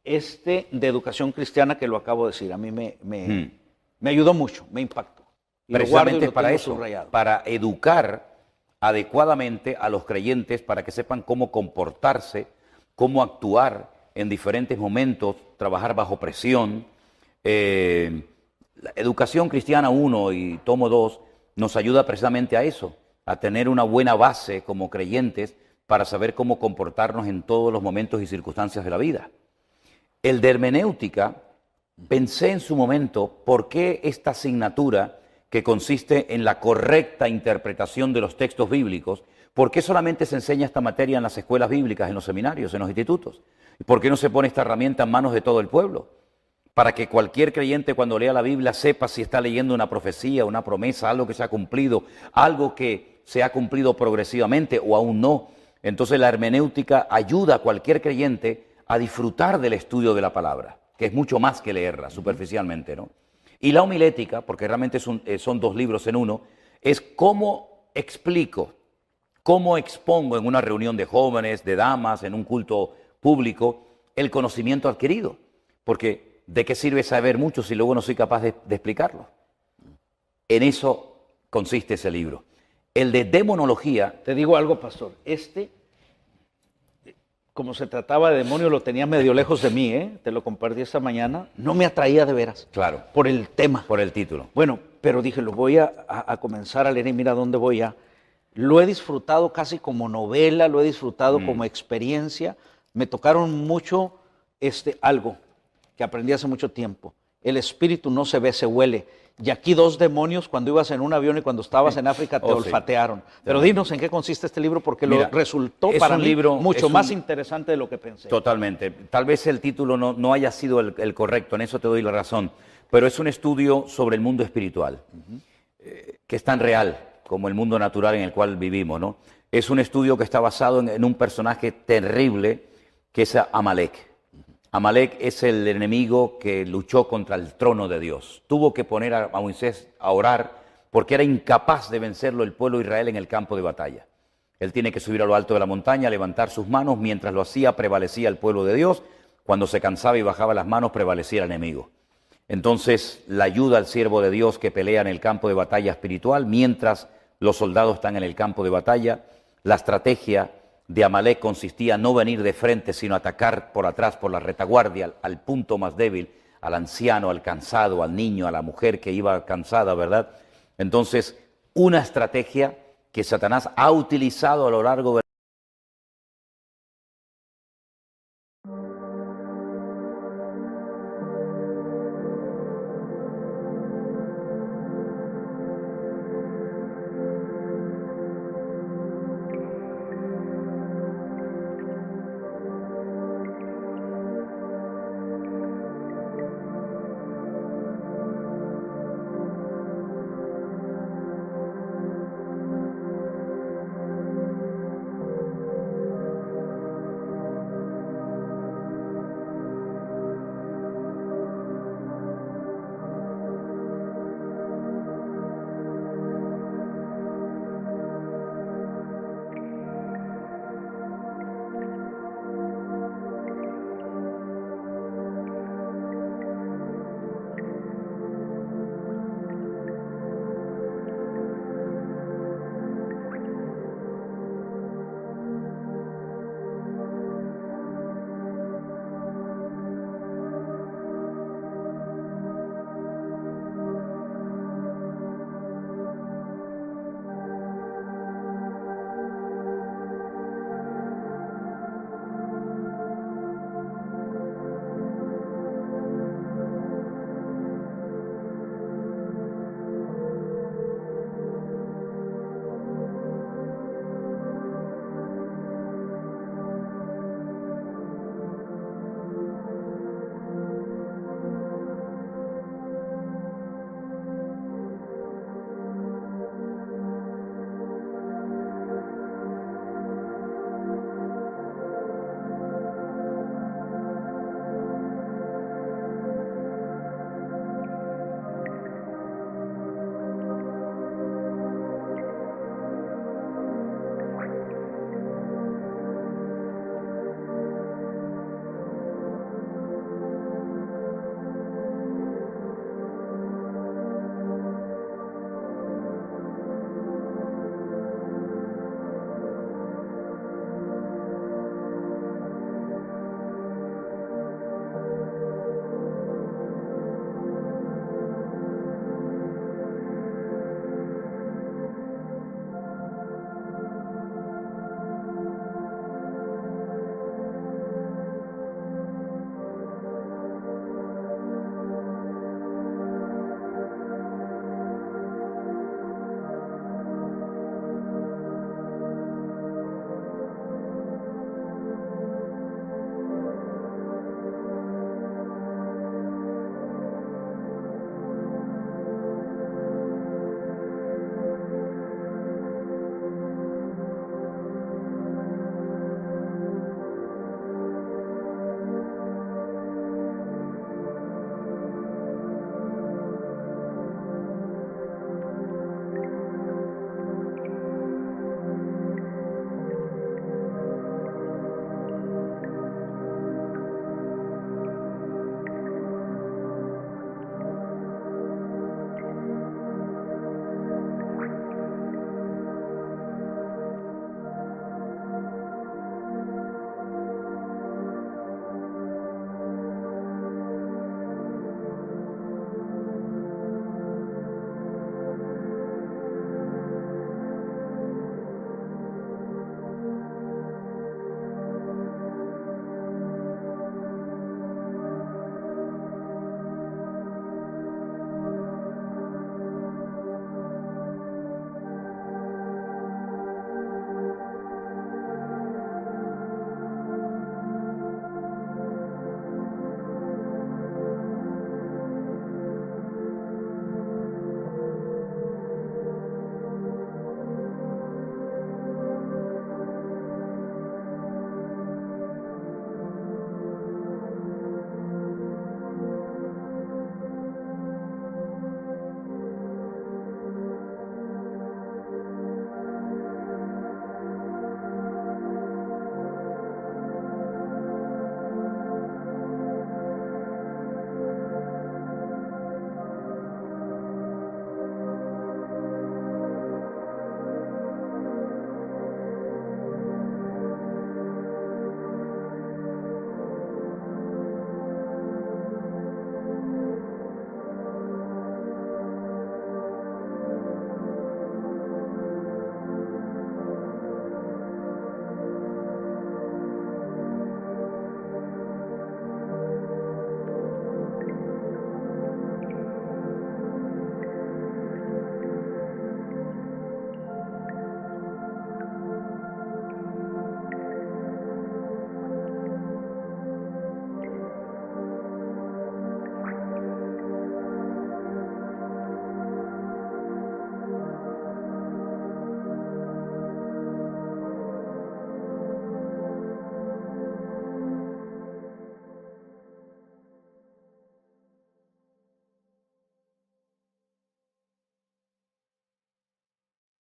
de educación cristiana que lo acabo de decir. A mí me ayudó mucho, me impactó. Y precisamente lo para tengo eso, subrayado. para educar adecuadamente a los creyentes para que sepan cómo comportarse, cómo actuar en diferentes momentos, trabajar bajo presión. La Educación Cristiana 1 y Tomo 2 nos ayuda precisamente a eso, a tener una buena base como creyentes para saber cómo comportarnos en todos los momentos y circunstancias de la vida. El de hermenéutica, pensé en su momento, ¿por qué esta asignatura que consiste en la correcta interpretación de los textos bíblicos, por qué solamente se enseña esta materia en las escuelas bíblicas, en los seminarios, en los institutos? ¿Por qué no se pone esta herramienta en manos de todo el pueblo? Para que cualquier creyente cuando lea la Biblia sepa si está leyendo una profecía, una promesa, algo que se ha cumplido, algo que se ha cumplido progresivamente o aún no. Entonces la hermenéutica ayuda a cualquier creyente a disfrutar del estudio de la palabra, que es mucho más que leerla superficialmente, ¿no? Y la homilética, porque realmente son dos libros en uno, es cómo explico, cómo expongo en una reunión de jóvenes, de damas, en un culto público, el conocimiento adquirido. Porque ¿de qué sirve saber mucho si luego no soy capaz de explicarlo? En eso consiste ese libro. El de demonología... Te digo algo, pastor. Como se trataba de demonio, lo tenía medio lejos de mí, ¿eh? Te lo compartí esta mañana. No me atraía de veras. Claro. Por el tema. Por el título. Bueno, pero dije, lo voy a comenzar a leer y mira dónde voy ya. Lo he disfrutado casi como novela, lo he disfrutado como experiencia. Me tocaron mucho algo que aprendí hace mucho tiempo. El espíritu no se ve, se huele. Y aquí 2 demonios cuando ibas en un avión y cuando estabas en África te olfatearon. Pero dinos en qué consiste este libro porque mira, lo resultó para mí mucho más interesante de lo que pensé. Totalmente. Tal vez el título no haya sido el correcto, en eso te doy la razón. Pero es un estudio sobre el mundo espiritual, que es tan real como el mundo natural en el cual vivimos, ¿no? Es un estudio que está basado en un personaje terrible que es Amalek. Amalek es el enemigo que luchó contra el trono de Dios. Tuvo que poner a Moisés a orar porque era incapaz de vencerlo el pueblo de Israel en el campo de batalla. Él tiene que subir a lo alto de la montaña, levantar sus manos. Mientras lo hacía, prevalecía el pueblo de Dios. Cuando se cansaba y bajaba las manos, prevalecía el enemigo. Entonces, la ayuda al siervo de Dios que pelea en el campo de batalla espiritual, mientras los soldados están en el campo de batalla, la estrategia de Amalek consistía en no venir de frente, sino atacar por atrás, por la retaguardia, al punto más débil, al anciano, al cansado, al niño, a la mujer que iba cansada, ¿verdad? Entonces, una estrategia que Satanás ha utilizado a lo largo de